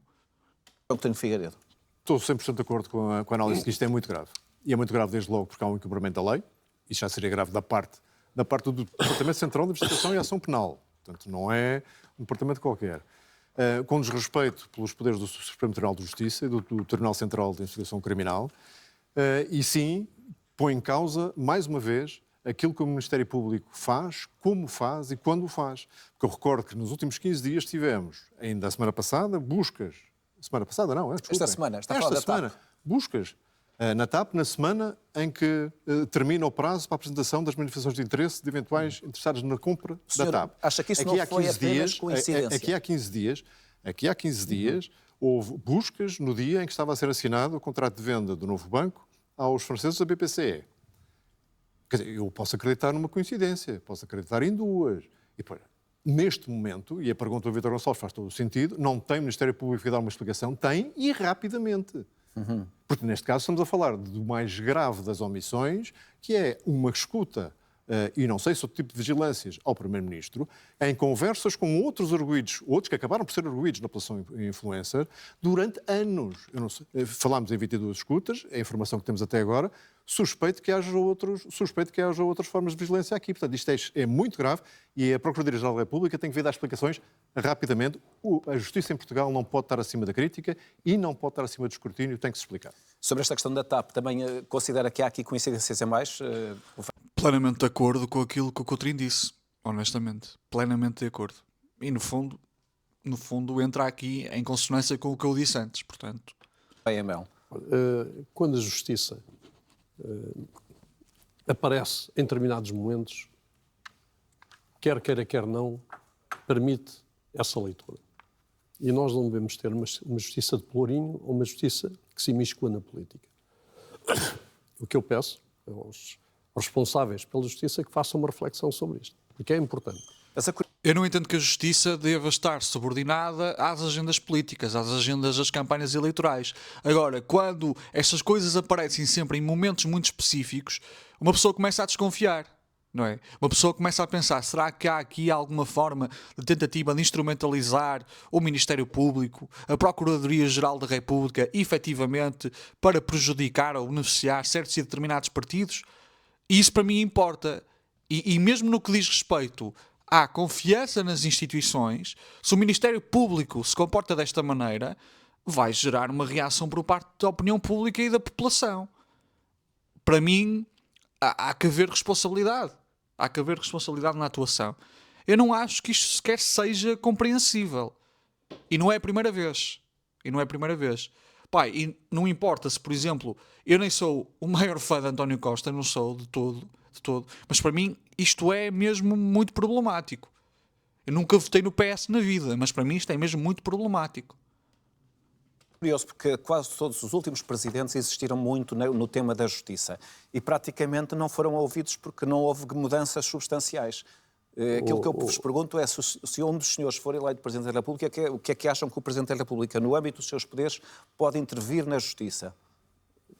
Speaker 2: Coutinho Figueiredo.
Speaker 3: Estou 100% de acordo com a análise que isto é muito grave. E é muito grave desde logo porque há um incumprimento da lei. Isso já seria grave da parte do Departamento Central de Investigação e Ação Penal. Portanto, não é um departamento qualquer. Com desrespeito pelos poderes do Supremo Tribunal de Justiça e do Tribunal Central de Investigação Criminal. E sim, põe em causa, mais uma vez, aquilo que o Ministério Público faz, como faz e quando o faz. Porque eu recordo que nos últimos 15 dias tivemos, ainda a semana passada, buscas. Semana passada não, desculpem.
Speaker 2: Esta semana, está a falar da TAP.
Speaker 3: Buscas na TAP, na semana em que termina o prazo para a apresentação das manifestações de interesse de eventuais interessados na compra
Speaker 2: Senhor,
Speaker 3: da TAP.
Speaker 2: acha que isso não foi apenas coincidência?
Speaker 3: Aqui há 15 dias houve buscas no dia em que estava a ser assinado o contrato de venda do novo banco aos franceses da BPCE. Quer dizer, eu posso acreditar numa coincidência, posso acreditar em duas. E, pô, neste momento, e a pergunta do Vítor Gonçalves faz todo o sentido, não tem o Ministério Público que dar uma explicação? Tem, e rapidamente. Porque neste caso estamos a falar do mais grave das omissões, que é uma escuta, e não sei se outro tipo de vigilâncias ao Primeiro-Ministro, em conversas com outros arguidos, outros que acabaram por ser arguidos na apelação influencer, durante anos. Eu não sei, falámos em 22 escutas, a informação que temos até agora, suspeito que haja outras formas de vigilância aqui. Portanto, isto é muito grave e a Procuradoria-Geral da República tem que vir dar explicações rapidamente. A Justiça em Portugal não pode estar acima da crítica e não pode estar acima do escrutínio, tem que se explicar.
Speaker 2: Sobre esta questão da TAP, também considera que há aqui coincidências a mais?
Speaker 1: Plenamente de acordo com aquilo que o Coutinho disse, honestamente. Plenamente de acordo. E no fundo entra aqui em consonância com o que eu disse antes, portanto.
Speaker 2: PML.
Speaker 4: Quando a Justiça aparece em determinados momentos, quer queira, quer não, permite essa leitura. E nós não devemos ter uma justiça de pelourinho ou uma justiça que se imiscua na política. O que eu peço aos responsáveis pela justiça é que façam uma reflexão sobre isto, porque é importante.
Speaker 1: Eu não entendo que a justiça deva estar subordinada às agendas políticas, às agendas das campanhas eleitorais. Agora, quando estas coisas aparecem sempre em momentos muito específicos, uma pessoa começa a desconfiar, não é? Uma pessoa começa a pensar, será que há aqui alguma forma de tentativa de instrumentalizar o Ministério Público, a Procuradoria-Geral da República, efetivamente, para prejudicar ou beneficiar certos e determinados partidos? E isso para mim importa. E mesmo no que diz respeito à confiança nas instituições, se o Ministério Público se comporta desta maneira, vai gerar uma reação por parte da opinião pública e da população. Para mim, há que haver responsabilidade. Há que haver responsabilidade na atuação. Eu não acho que isto sequer seja compreensível. E não é a primeira vez. Pai, e não importa se, por exemplo, eu nem sou o maior fã de António Costa, não sou de todo, mas para mim isto é mesmo muito problemático. Eu nunca votei no PS na vida, mas para mim isto é mesmo muito problemático.
Speaker 2: Curioso, porque quase todos os últimos presidentes insistiram muito no tema da justiça e praticamente não foram ouvidos porque não houve mudanças substanciais. Aquilo que eu vos pergunto é se um dos senhores for eleito Presidente da República, o que é que acham que o Presidente da República, no âmbito dos seus poderes, pode intervir na Justiça?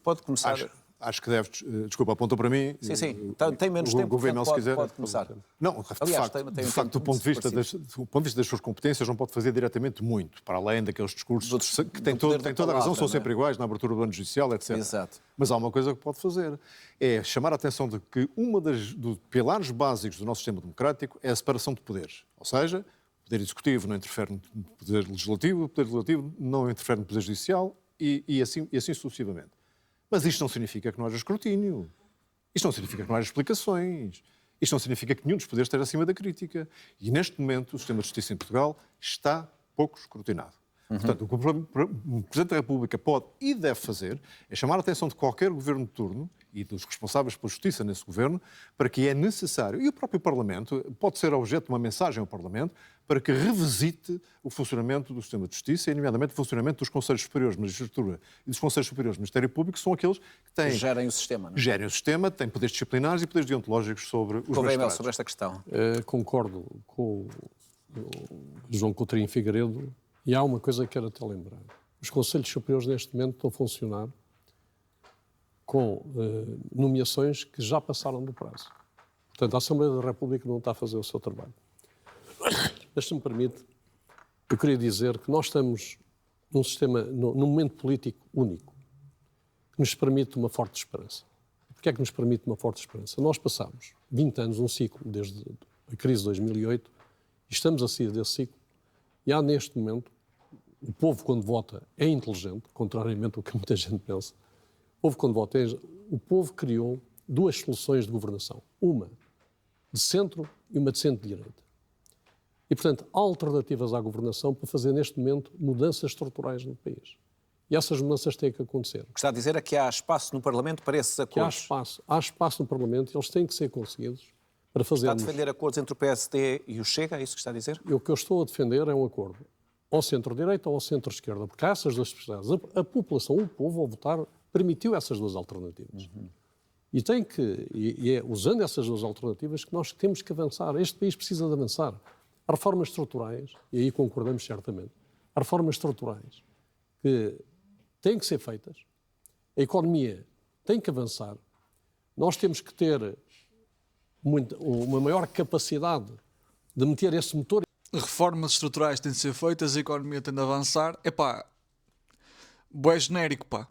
Speaker 2: Pode começar...
Speaker 3: Acho que deve... Desculpa, apontou para mim.
Speaker 2: Sim. Tem menos tempo,
Speaker 3: governo,
Speaker 2: portanto,
Speaker 3: se quiser,
Speaker 2: pode começar.
Speaker 3: Não,
Speaker 2: Aliás,
Speaker 3: de facto, do ponto de vista das suas competências, não pode fazer diretamente muito, para além daqueles discursos que têm toda a razão, são sempre iguais, na abertura do ano judicial, etc.
Speaker 2: Exato.
Speaker 3: Mas há uma coisa que pode fazer, é chamar a atenção de que dos pilares básicos do nosso sistema democrático é a separação de poderes. Ou seja, o poder executivo não interfere no poder legislativo, o poder legislativo não interfere no poder judicial e assim sucessivamente. Mas isto não significa que não haja escrutínio. Isto não significa que não haja explicações. Isto não significa que nenhum dos poderes esteja acima da crítica. E, neste momento, o sistema de justiça em Portugal está pouco escrutinado. Portanto, o que o Presidente da República pode e deve fazer é chamar a atenção de qualquer governo de turno e dos responsáveis pela justiça nesse governo para que é necessário, e o próprio Parlamento pode ser objeto de uma mensagem ao Parlamento, para que revisite o funcionamento do sistema de justiça, e, nomeadamente, o funcionamento dos Conselhos Superiores de Magistratura e dos Conselhos Superiores do Ministério Público, que são aqueles que têm...
Speaker 2: Gerem o sistema, não é?
Speaker 3: Gerem o sistema, têm poderes disciplinares e poderes deontológicos sobre os magistrados.
Speaker 2: Sobre esta questão.
Speaker 4: Concordo com o João Coutinho Figueiredo, e há uma coisa que quero até lembrar. Os Conselhos Superiores, neste momento, estão a funcionar com nomeações que já passaram do prazo. Portanto, a Assembleia da República não está a fazer o seu trabalho. Mas, se me permite, eu queria dizer que nós estamos num sistema, num momento político único, que nos permite uma forte esperança. Porquê é que nos permite uma forte esperança? Nós passamos 20 anos, um ciclo, desde a crise de 2008, e estamos a sair desse ciclo, e há neste momento, o povo quando vota é inteligente, contrariamente ao que muita gente pensa, o povo criou duas soluções de governação, uma de centro e uma de centro-direita. E, portanto, há alternativas à governação para fazer, neste momento, mudanças estruturais no país. E essas mudanças têm que acontecer.
Speaker 2: O que está a dizer é que há espaço no Parlamento para esses acordos.
Speaker 4: Há espaço no Parlamento e eles têm que ser conseguidos para fazermos...
Speaker 2: Está a defender acordos entre o PSD e o Chega, é isso que está a dizer?
Speaker 4: E o que eu estou a defender é um acordo ao centro-direita ou ao centro-esquerda, porque há essas duas possibilidades. A população, o povo, ao votar, permitiu essas duas alternativas. E é usando essas duas alternativas que nós temos que avançar. Este país precisa de avançar. Há reformas estruturais, e aí concordamos certamente, há reformas estruturais que têm que ser feitas, a economia tem que avançar, nós temos que ter uma maior capacidade de meter esse motor.
Speaker 1: Reformas estruturais têm de ser feitas, a economia tem de avançar. Epá, bué genérico, pá.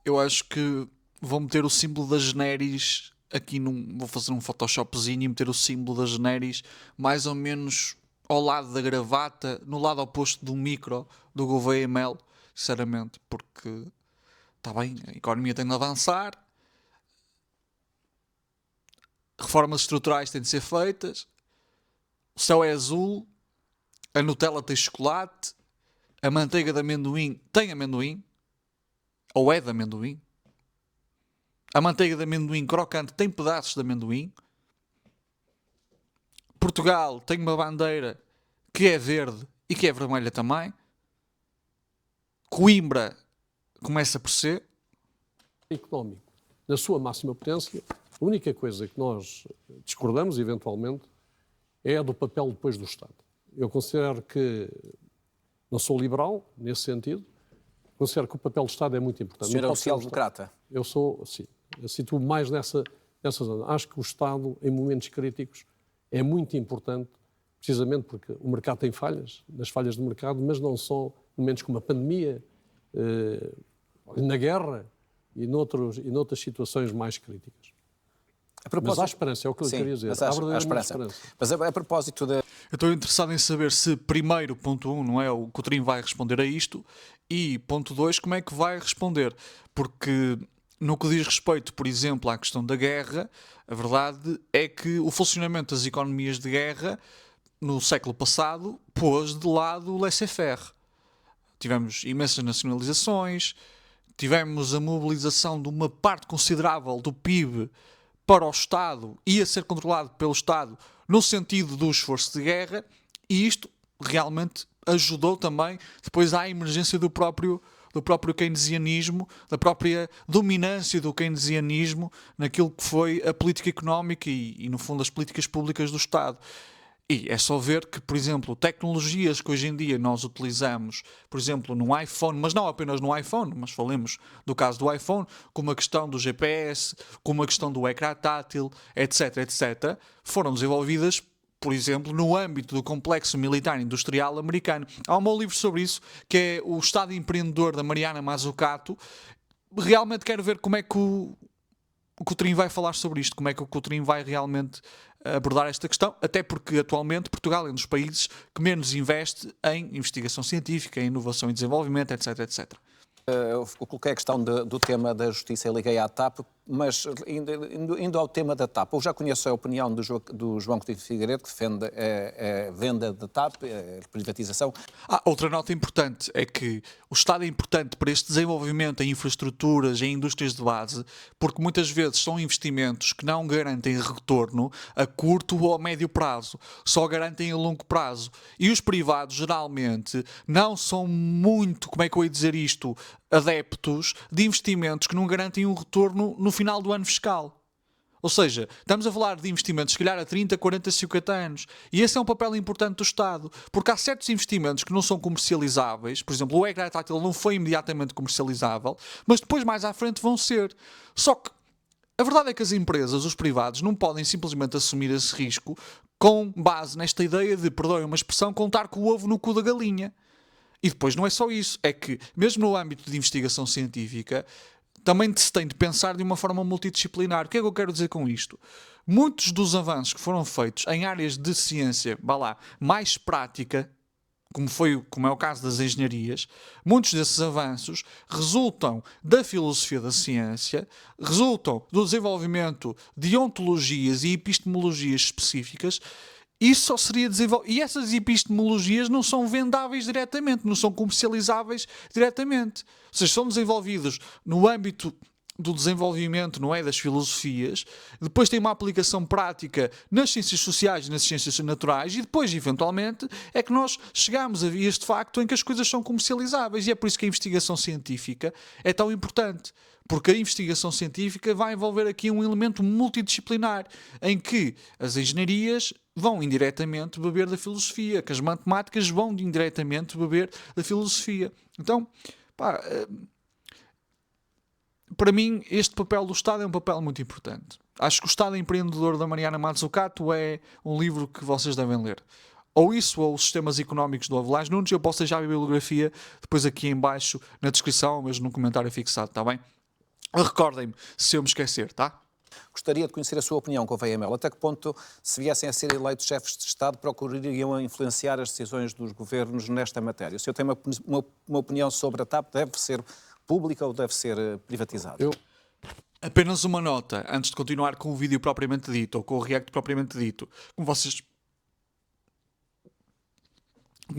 Speaker 1: Eu acho que vou meter o símbolo das Generis aqui vou fazer um photoshopzinho e meter o símbolo das Generis mais ou menos ao lado da gravata, no lado oposto do micro do Gouveia Mel, sinceramente, porque está bem, a economia tem de avançar, reformas estruturais têm de ser feitas, o céu é azul, a Nutella tem chocolate, a manteiga de amendoim tem amendoim, ou é de amendoim, a manteiga de amendoim crocante tem pedaços de amendoim, Portugal tem uma bandeira que é verde e que é vermelha também, Coimbra começa por ser
Speaker 4: económico, na sua máxima potência. A única coisa que nós discordamos, eventualmente, é a do papel depois do Estado. Eu considero que não sou liberal, nesse sentido, considero que o papel do Estado é muito importante.
Speaker 2: O senhor é um social-democrata?
Speaker 4: Eu sou, sim. Eu situo mais nessa zona. Acho que o Estado, em momentos críticos, é muito importante, precisamente porque o mercado tem falhas, nas falhas do mercado, mas não só em momentos como a pandemia, na guerra e noutras situações mais críticas. Mas há esperança, é o que eu queria dizer.
Speaker 2: Mas há esperança. Mas a propósito da...
Speaker 1: Eu estou interessado em saber se, primeiro, ponto 1, não é, o Coutinho vai responder a isto, e, ponto 2, como é que vai responder. Porque, no que diz respeito, por exemplo, à questão da guerra, a verdade é que o funcionamento das economias de guerra, no século passado, pôs de lado o laissez-faire. Tivemos imensas nacionalizações, tivemos a mobilização de uma parte considerável do PIB para o Estado e a ser controlado pelo Estado no sentido do esforço de guerra, e isto realmente ajudou também depois à emergência do próprio keynesianismo, da própria dominância do keynesianismo naquilo que foi a política económica e no fundo, as políticas públicas do Estado. E é só ver que, por exemplo, tecnologias que hoje em dia nós utilizamos, por exemplo, no iPhone, mas não apenas no iPhone, mas falemos do caso do iPhone, como a questão do GPS, como a questão do ecrã tátil, etc, etc, foram desenvolvidas, por exemplo, no âmbito do complexo militar industrial americano. Há um bom livro sobre isso, que é O Estado Empreendedor, da Mariana Mazzucato. Realmente quero ver como é que o Coutrinho vai falar sobre isto, como é que o Coutrinho vai realmente abordar esta questão, até porque atualmente Portugal é um dos países que menos investe em investigação científica, em inovação e desenvolvimento, etc, etc.
Speaker 2: Eu coloquei a questão do tema da justiça e liguei à TAP, mas indo ao tema da TAP, eu já conheço a opinião do João Coutinho Figueiredo, que defende a venda da TAP, a privatização.
Speaker 1: Outra nota importante é que o Estado é importante para este desenvolvimento em infraestruturas, em indústrias de base, porque muitas vezes são investimentos que não garantem retorno a curto ou a médio prazo, só garantem a longo prazo. E os privados, geralmente, não são muito, como é que eu ia dizer isto, adeptos de investimentos que não garantem um retorno no final do ano fiscal. Ou seja, estamos a falar de investimentos, se calhar, a 30, 40, 50 anos. E esse é um papel importante do Estado. Porque há certos investimentos que não são comercializáveis. Por exemplo, o ecrã tátil não foi imediatamente comercializável, mas depois, mais à frente, vão ser. Só que a verdade é que as empresas, os privados, não podem simplesmente assumir esse risco com base nesta ideia de, perdoem uma expressão, contar com o ovo no cu da galinha. E depois não é só isso, é que, mesmo no âmbito de investigação científica, também se tem de pensar de uma forma multidisciplinar. O que é que eu quero dizer com isto? Muitos dos avanços que foram feitos em áreas de ciência, mais prática, como é o caso das engenharias, muitos desses avanços resultam da filosofia da ciência, resultam do desenvolvimento de ontologias e epistemologias específicas. Isso só seria desenvolvido. E essas epistemologias não são vendáveis diretamente, não são comercializáveis diretamente. Ou seja, são desenvolvidos no âmbito do desenvolvimento, não é? Das filosofias, depois tem uma aplicação prática nas ciências sociais e nas ciências naturais, e depois, eventualmente, é que nós chegamos a este facto em que as coisas são comercializáveis. E é por isso que a investigação científica é tão importante. Porque a investigação científica vai envolver aqui um elemento multidisciplinar, em que as engenharias vão indiretamente beber da filosofia, que as matemáticas vão indiretamente beber da filosofia. Então, para mim, este papel do Estado é um papel muito importante. Acho que o Estado Empreendedor, da Mariana Mazzucato, é um livro que vocês devem ler. Ou isso, ou os Sistemas Económicos do Avelães Nunes. Eu posso deixar a bibliografia depois aqui em baixo, na descrição, ou mesmo no comentário fixado, está bem? Recordem-me se eu me esquecer, tá?
Speaker 2: Gostaria de conhecer a sua opinião com o VML. Até que ponto, se viessem a ser eleitos chefes de Estado, procurariam influenciar as decisões dos governos nesta matéria? Se eu tenho uma opinião sobre a TAP, deve ser pública ou deve ser privatizada?
Speaker 1: Apenas uma nota, antes de continuar com o vídeo propriamente dito, ou com o react propriamente dito. Como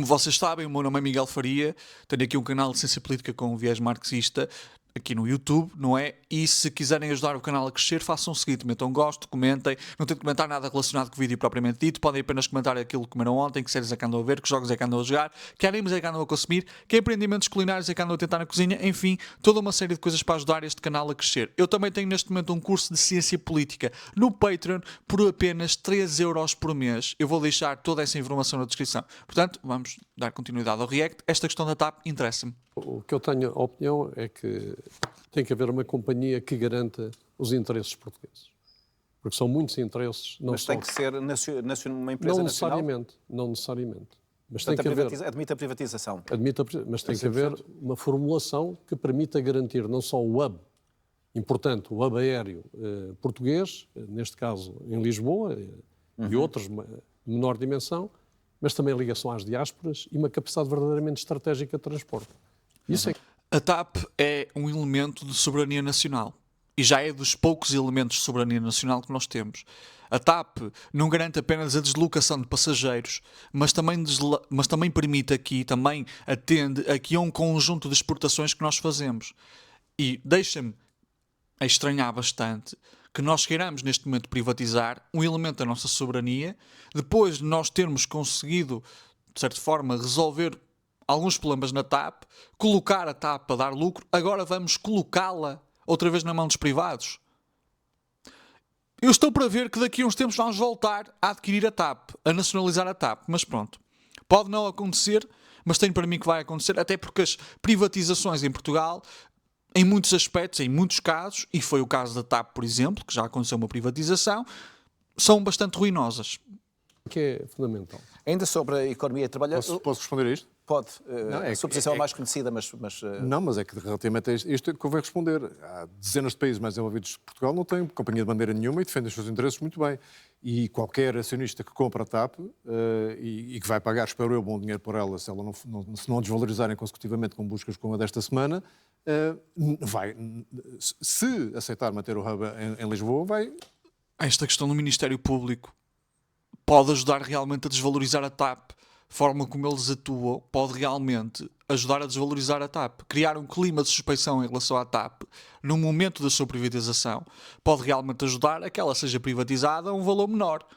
Speaker 1: vocês sabem, o meu nome é Miguel Faria, tenho aqui um canal de ciência política com um viés marxista, aqui no YouTube, não é? E se quiserem ajudar o canal a crescer, façam o seguinte, metam gosto, comentem, não tem de comentar nada relacionado com o vídeo propriamente dito, podem apenas comentar aquilo que comeram ontem, que séries é que andam a ver, que jogos é que andam a jogar, que animes é que andam a consumir, que empreendimentos culinários é que andam a tentar na cozinha, enfim, toda uma série de coisas para ajudar este canal a crescer. Eu também tenho neste momento um curso de ciência política no Patreon por apenas 3€ por mês. Eu vou deixar toda essa informação na descrição. Portanto, vamos dar continuidade ao react. Esta questão da TAP interessa-me.
Speaker 4: O que eu tenho a opinião é que tem que haver uma companhia que garanta os interesses portugueses. Porque são muitos interesses.
Speaker 2: Mas tem que ser uma empresa nacional?
Speaker 4: Não necessariamente. Mas
Speaker 2: Portanto,
Speaker 4: tem que haver,
Speaker 2: admite a privatização?
Speaker 4: Mas tem que haver uma formulação que permita garantir não só o hub, importante, o hub aéreo português, neste caso em Lisboa, e outros de menor dimensão, mas também a ligação às diásporas e uma capacidade verdadeiramente estratégica de transporte. Isso é...
Speaker 1: A TAP é um elemento de soberania nacional e já é dos poucos elementos de soberania nacional que nós temos. A TAP não garante apenas a deslocação de passageiros, mas também permite aqui, também atende aqui a um conjunto de exportações que nós fazemos. E deixa-me estranhar bastante que nós queiramos neste momento privatizar um elemento da nossa soberania, depois de nós termos conseguido, de certa forma, resolver alguns problemas na TAP, colocar a TAP a dar lucro, agora vamos colocá-la outra vez na mão dos privados. Eu estou para ver que daqui a uns tempos vamos voltar a adquirir a TAP, a nacionalizar a TAP, mas pronto. Pode não acontecer, mas tenho para mim que vai acontecer, até porque as privatizações em Portugal, em muitos aspectos, em muitos casos, e foi o caso da TAP, por exemplo, que já aconteceu uma privatização, são bastante ruinosas.
Speaker 4: Que é fundamental.
Speaker 2: Ainda sobre a economia e trabalho...
Speaker 3: Posso responder a isto?
Speaker 2: Pode.
Speaker 3: Não,
Speaker 2: a sua posição é mais conhecida, mas...
Speaker 3: Não, mas é que relativamente a isto convém responder. Há dezenas de países mais desenvolvidos que Portugal não têm companhia de bandeira nenhuma e defendem os seus interesses muito bem. E qualquer acionista que compra a TAP e que vai pagar, espero eu, bom dinheiro por ela, se não desvalorizarem consecutivamente com buscas como a desta semana, se aceitar manter o hub em Lisboa, vai...
Speaker 1: Esta questão do Ministério Público pode ajudar realmente a desvalorizar a TAP. A forma como eles atuam pode realmente ajudar a desvalorizar a TAP. Criar um clima de suspeição em relação à TAP no momento da sua privatização pode realmente ajudar a que ela seja privatizada a um valor menor.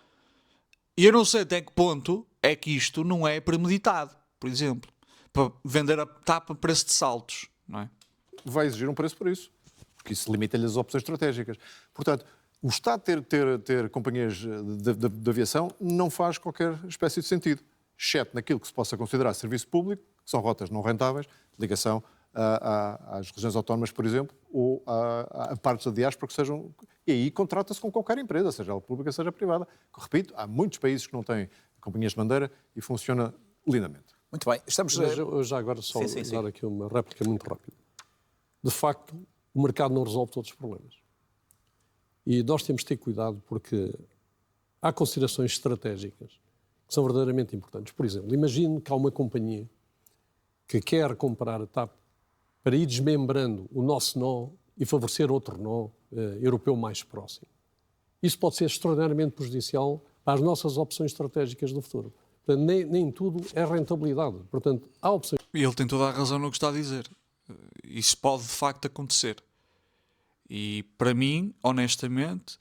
Speaker 1: E eu não sei até que ponto é que isto não é premeditado, por exemplo, para vender a TAP a preço de saltos, não é?
Speaker 3: Vai exigir um preço por isso, porque isso limita-lhe as opções estratégicas. Portanto, o Estado ter companhias de aviação não faz qualquer espécie de sentido, exceto naquilo que se possa considerar serviço público, que são rotas não rentáveis, ligação às regiões autónomas, por exemplo, ou a partes da diáspora que sejam... E aí contrata-se com qualquer empresa, seja ela pública, seja privada. Repito, há muitos países que não têm companhias de bandeira e funciona lindamente.
Speaker 2: Muito bem. Estamos...
Speaker 4: Mas eu já agora só dar aqui uma réplica muito rápida. De facto, o mercado não resolve todos os problemas. E nós temos de ter cuidado porque há considerações estratégicas que são verdadeiramente importantes. Por exemplo, imagine que há uma companhia que quer comprar a TAP para ir desmembrando o nosso nó e favorecer outro nó europeu mais próximo. Isso pode ser extraordinariamente prejudicial para as nossas opções estratégicas do futuro. Portanto, nem tudo é rentabilidade. Portanto, há opções...
Speaker 1: E ele tem toda a razão no que está a dizer. Isso pode de facto acontecer. E para mim, honestamente,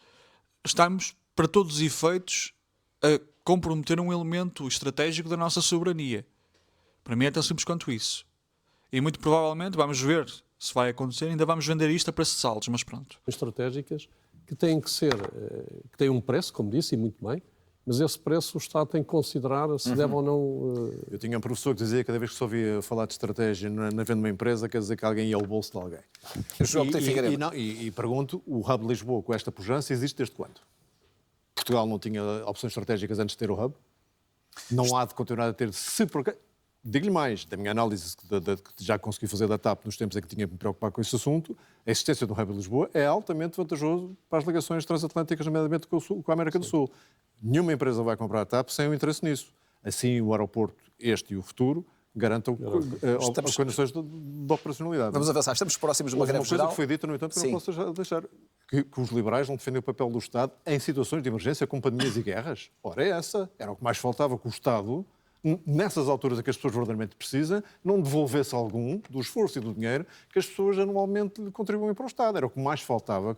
Speaker 1: estamos, para todos os efeitos, a comprometer um elemento estratégico da nossa soberania. Para mim é tão simples quanto isso. E muito provavelmente, vamos ver se vai acontecer, ainda vamos vender isto a preço de saldos, mas pronto.
Speaker 4: Estratégicas que têm que ser, que têm um preço, como disse, e muito bem, mas esse preço o Estado tem que considerar se deve ou não...
Speaker 3: Eu tinha um professor que dizia que cada vez que se ouvia falar de estratégia na venda de uma empresa, quer dizer que alguém ia ao bolso de alguém. E pergunto, o Hub de Lisboa, com esta pujança, existe desde quando? Portugal não tinha opções estratégicas antes de ter o Hub? Não há de continuar a ter... Digo-lhe mais, da minha análise que já consegui fazer da TAP nos tempos em que tinha que me preocupar com esse assunto, a existência do Hub de Lisboa é altamente vantajoso para as ligações transatlânticas, nomeadamente com a América do Sul. Nenhuma empresa vai comprar a TAP sem o interesse nisso. Assim, o aeroporto, este e o futuro, garantam condições de operacionalidade.
Speaker 2: Vamos avançar. Estamos próximos de uma greve geral.
Speaker 3: Uma coisa que foi dita, no entanto, que não posso deixar. Que os liberais não defendem o papel do Estado em situações de emergência com pandemias e guerras. Ora, é essa. Era o que mais faltava que o Estado, nessas alturas em que as pessoas verdadeiramente precisam, não devolvesse algum do esforço e do dinheiro que as pessoas anualmente contribuem para o Estado. Era o que mais faltava.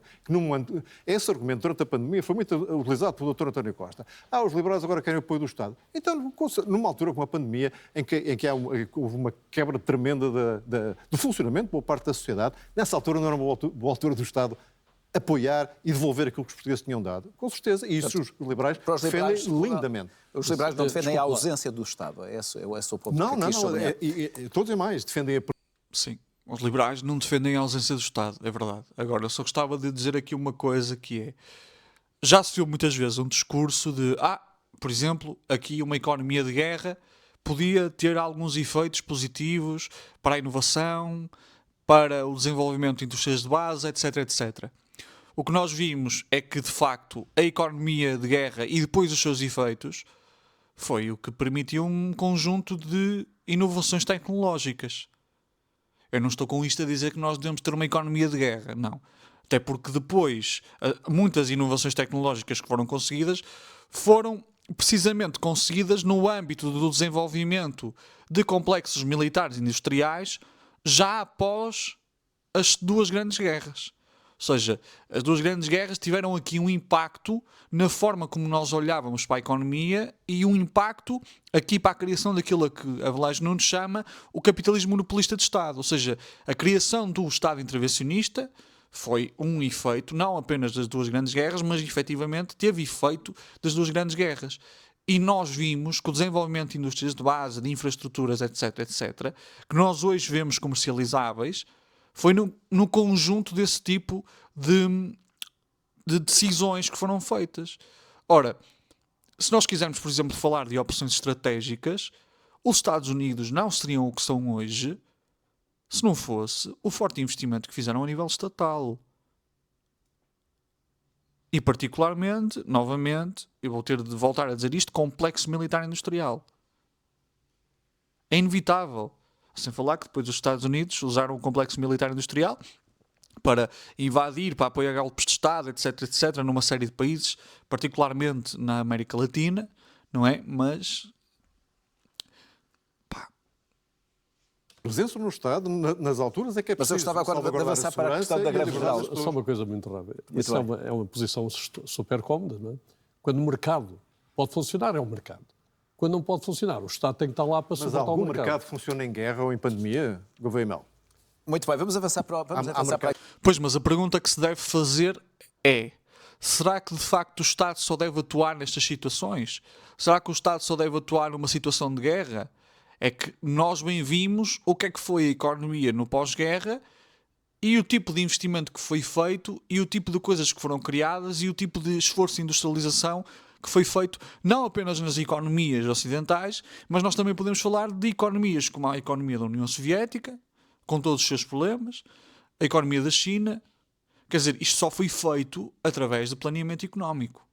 Speaker 3: Esse argumento durante a pandemia foi muito utilizado pelo Dr. António Costa. Os liberais agora querem o apoio do Estado. Então, numa altura com a pandemia, em que houve uma quebra tremenda do funcionamento de boa parte da sociedade, nessa altura não era uma boa altura do Estado apoiar e devolver aquilo que os portugueses tinham dado. Com certeza. E isso os liberais defendem lindamente.
Speaker 2: Os liberais não defendem a ausência do Estado. É esse o ponto.
Speaker 3: Não. Todos e mais defendem a...
Speaker 1: Sim. Os liberais não defendem a ausência do Estado, é verdade. Agora, eu só gostava de dizer aqui uma coisa que é... Já se viu muitas vezes um discurso de... por exemplo, aqui uma economia de guerra podia ter alguns efeitos positivos para a inovação, para o desenvolvimento de indústrias de base, etc, etc. O que nós vimos é que, de facto, a economia de guerra e depois os seus efeitos foi o que permitiu um conjunto de inovações tecnológicas. Eu não estou com isto a dizer que nós devemos ter uma economia de guerra, não. Até porque depois, muitas inovações tecnológicas que foram conseguidas foram precisamente conseguidas no âmbito do desenvolvimento de complexos militares e industriais já após as duas grandes guerras. Ou seja, as duas grandes guerras tiveram aqui um impacto na forma como nós olhávamos para a economia e um impacto aqui para a criação daquilo que a Velage Nunes chama o capitalismo monopolista de Estado. Ou seja, a criação do Estado intervencionista Foi um efeito, não apenas das duas grandes guerras, mas efetivamente teve efeito das duas grandes guerras. E nós vimos que o desenvolvimento de indústrias de base, de infraestruturas, etc., etc., que nós hoje vemos comercializáveis, foi no conjunto desse tipo de decisões que foram feitas. Ora, se nós quisermos, por exemplo, falar de opções estratégicas, os Estados Unidos não seriam o que são hoje se não fosse o forte investimento que fizeram a nível estatal. E particularmente, novamente, eu vou ter de voltar a dizer isto, complexo militar industrial. É inevitável. Sem falar que depois os Estados Unidos usaram o complexo militar industrial para invadir, para apoiar golpes de Estado, etc., etc., numa série de países, particularmente na América Latina, não é? Mas...
Speaker 3: Presença no Estado, nas alturas, é que é
Speaker 2: Mas
Speaker 3: preciso.
Speaker 2: eu estava agora de avançar para a questão da greve geral.
Speaker 4: Só uma coisa muito rápida. Isso é uma posição super cómoda, não é? Quando o mercado pode funcionar, é um mercado. Quando não pode funcionar, o Estado tem que estar lá para suportar o mercado.
Speaker 3: Mas algum mercado funciona em guerra ou em pandemia, Gouveia Mel?
Speaker 2: Muito bem, vamos avançar para a...
Speaker 1: Pois, mas a pergunta que se deve fazer é: será que de facto o Estado só deve atuar nestas situações? Será que o Estado só deve atuar numa situação de guerra? É que nós bem vimos o que é que foi a economia no pós-guerra e o tipo de investimento que foi feito e o tipo de coisas que foram criadas e o tipo de esforço de industrialização que foi feito não apenas nas economias ocidentais, mas nós também podemos falar de economias como a economia da União Soviética, com todos os seus problemas, a economia da China. Quer dizer, isto só foi feito através de planeamento económico.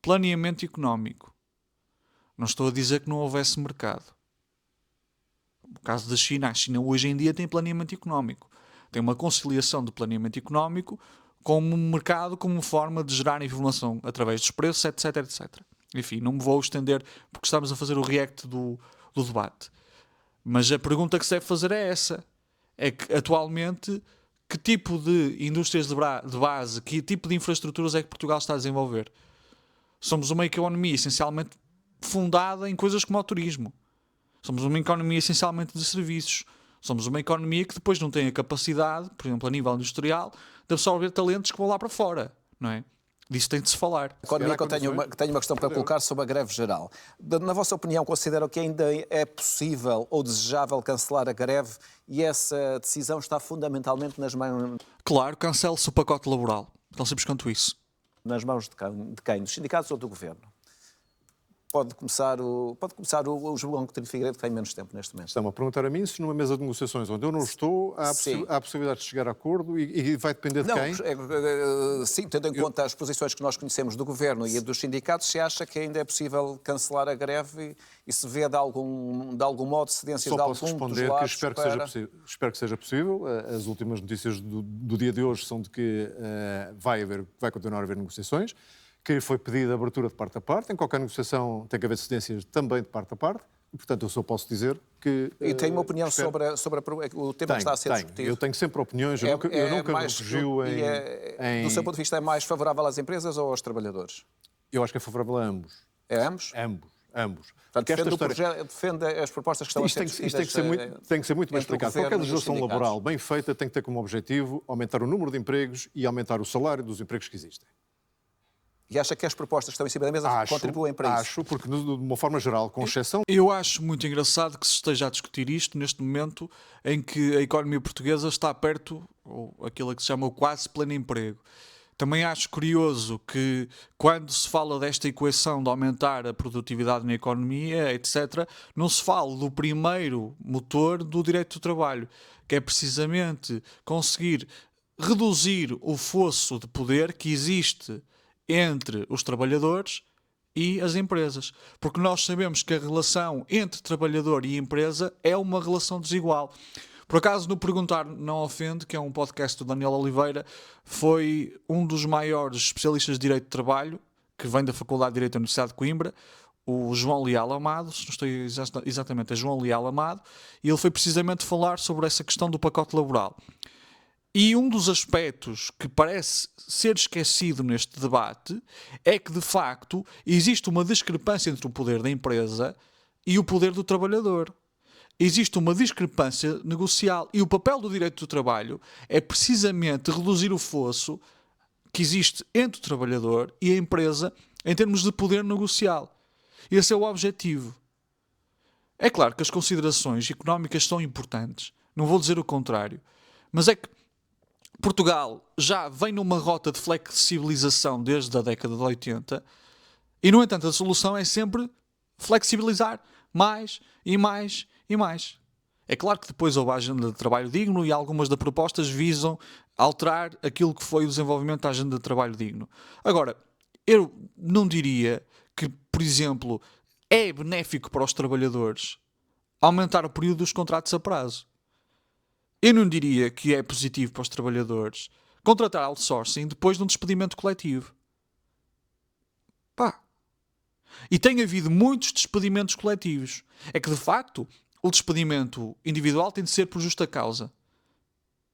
Speaker 1: Planeamento económico. Não estou a dizer que não houvesse mercado. No caso da China, a China hoje em dia tem planeamento económico. Tem uma conciliação de planeamento económico com um mercado como forma de gerar informação através dos preços, etc, etc. Enfim, não me vou estender porque estamos a fazer o react do debate. Mas a pergunta que se deve fazer é essa. É que, atualmente, que tipo de indústrias de base, que tipo de infraestruturas é que Portugal está a desenvolver? Somos uma economia essencialmente fundada em coisas como o turismo. Somos uma economia essencialmente de serviços. Somos uma economia que depois não tem a capacidade, por exemplo, a nível industrial, de absorver talentos que vão lá para fora, não é? Disso tem de se falar.
Speaker 2: Economia, que eu tenho uma questão para colocar sobre a greve geral. Na vossa opinião, consideram que ainda é possível ou desejável cancelar a greve e essa decisão está fundamentalmente nas mãos...
Speaker 1: Claro, cancele-se o pacote laboral. Tão simples quanto isso.
Speaker 2: Nas mãos de quem? Dos sindicatos ou do governo? Pode começar o João Coutinho Figueiredo, que tem menos tempo neste momento.
Speaker 3: Estão a perguntar a mim se numa mesa de negociações onde eu não estou, há possibilidade de chegar a acordo e vai depender de quem?
Speaker 2: Sim, tendo em conta as posições que nós conhecemos do Governo e dos sindicatos, se acha que ainda é possível cancelar a greve e se vê de algum modo cedências de algum dos lados?
Speaker 3: Só posso responder que espero que seja possível. As últimas notícias do dia de hoje são de que vai continuar a haver negociações, que foi pedida a abertura de parte a parte. Em qualquer negociação tem que haver cedências também de parte a parte. E, portanto, eu só posso dizer que...
Speaker 2: E tem uma opinião sobre o tema que está a ser discutido?
Speaker 3: Eu tenho sempre opiniões. Eu nunca me refugio em...
Speaker 2: Do seu ponto de vista, é mais favorável às empresas ou aos trabalhadores?
Speaker 3: Eu acho que é favorável a ambos.
Speaker 2: É ambos?
Speaker 3: Ambos.
Speaker 2: Portanto, defende as propostas que estão a ser discutidas.
Speaker 3: Tem que ser muito bem explicado. Qualquer legislação laboral bem feita tem que ter como objetivo aumentar o número de empregos e aumentar o salário dos empregos que existem.
Speaker 2: E acha que as propostas que estão em cima da mesa contribuem para isso?
Speaker 3: Acho, porque de uma forma geral, com exceção...
Speaker 1: Eu acho muito engraçado que se esteja a discutir isto neste momento em que a economia portuguesa está perto, ou aquilo que se chama o quase pleno emprego. Também acho curioso que quando se fala desta equação de aumentar a produtividade na economia, etc., não se fala do primeiro motor do direito do trabalho, que é precisamente conseguir reduzir o fosso de poder que existe entre os trabalhadores e as empresas. Porque nós sabemos que a relação entre trabalhador e empresa é uma relação desigual. Por acaso, no Perguntar Não Ofende, que é um podcast do Daniel Oliveira, foi um dos maiores especialistas de Direito de Trabalho, que vem da Faculdade de Direito da Universidade de Coimbra, o João Leal Amado, se não estou exatamente, é João Leal Amado, e ele foi precisamente falar sobre essa questão do pacote laboral. E um dos aspectos que parece ser esquecido neste debate é que, de facto, existe uma discrepância entre o poder da empresa e o poder do trabalhador. existe uma discrepância negocial e o papel do direito do trabalho é precisamente reduzir o fosso que existe entre o trabalhador e a empresa em termos de poder negocial. Esse é o objetivo. É claro que as considerações económicas são importantes, não vou dizer o contrário, mas é que Portugal já vem numa rota de flexibilização desde a década de 80 e, no entanto, a solução é sempre flexibilizar mais e mais e mais. É claro que depois houve a agenda de trabalho digno e algumas das propostas visam alterar aquilo que foi o desenvolvimento da agenda de trabalho digno. Agora, eu não diria que, por exemplo, é benéfico para os trabalhadores aumentar o período dos contratos a prazo. Eu não diria que é positivo para os trabalhadores contratar outsourcing depois de um despedimento coletivo. Pá. E tem havido muitos despedimentos coletivos. É que, de facto, o despedimento individual tem de ser por justa causa.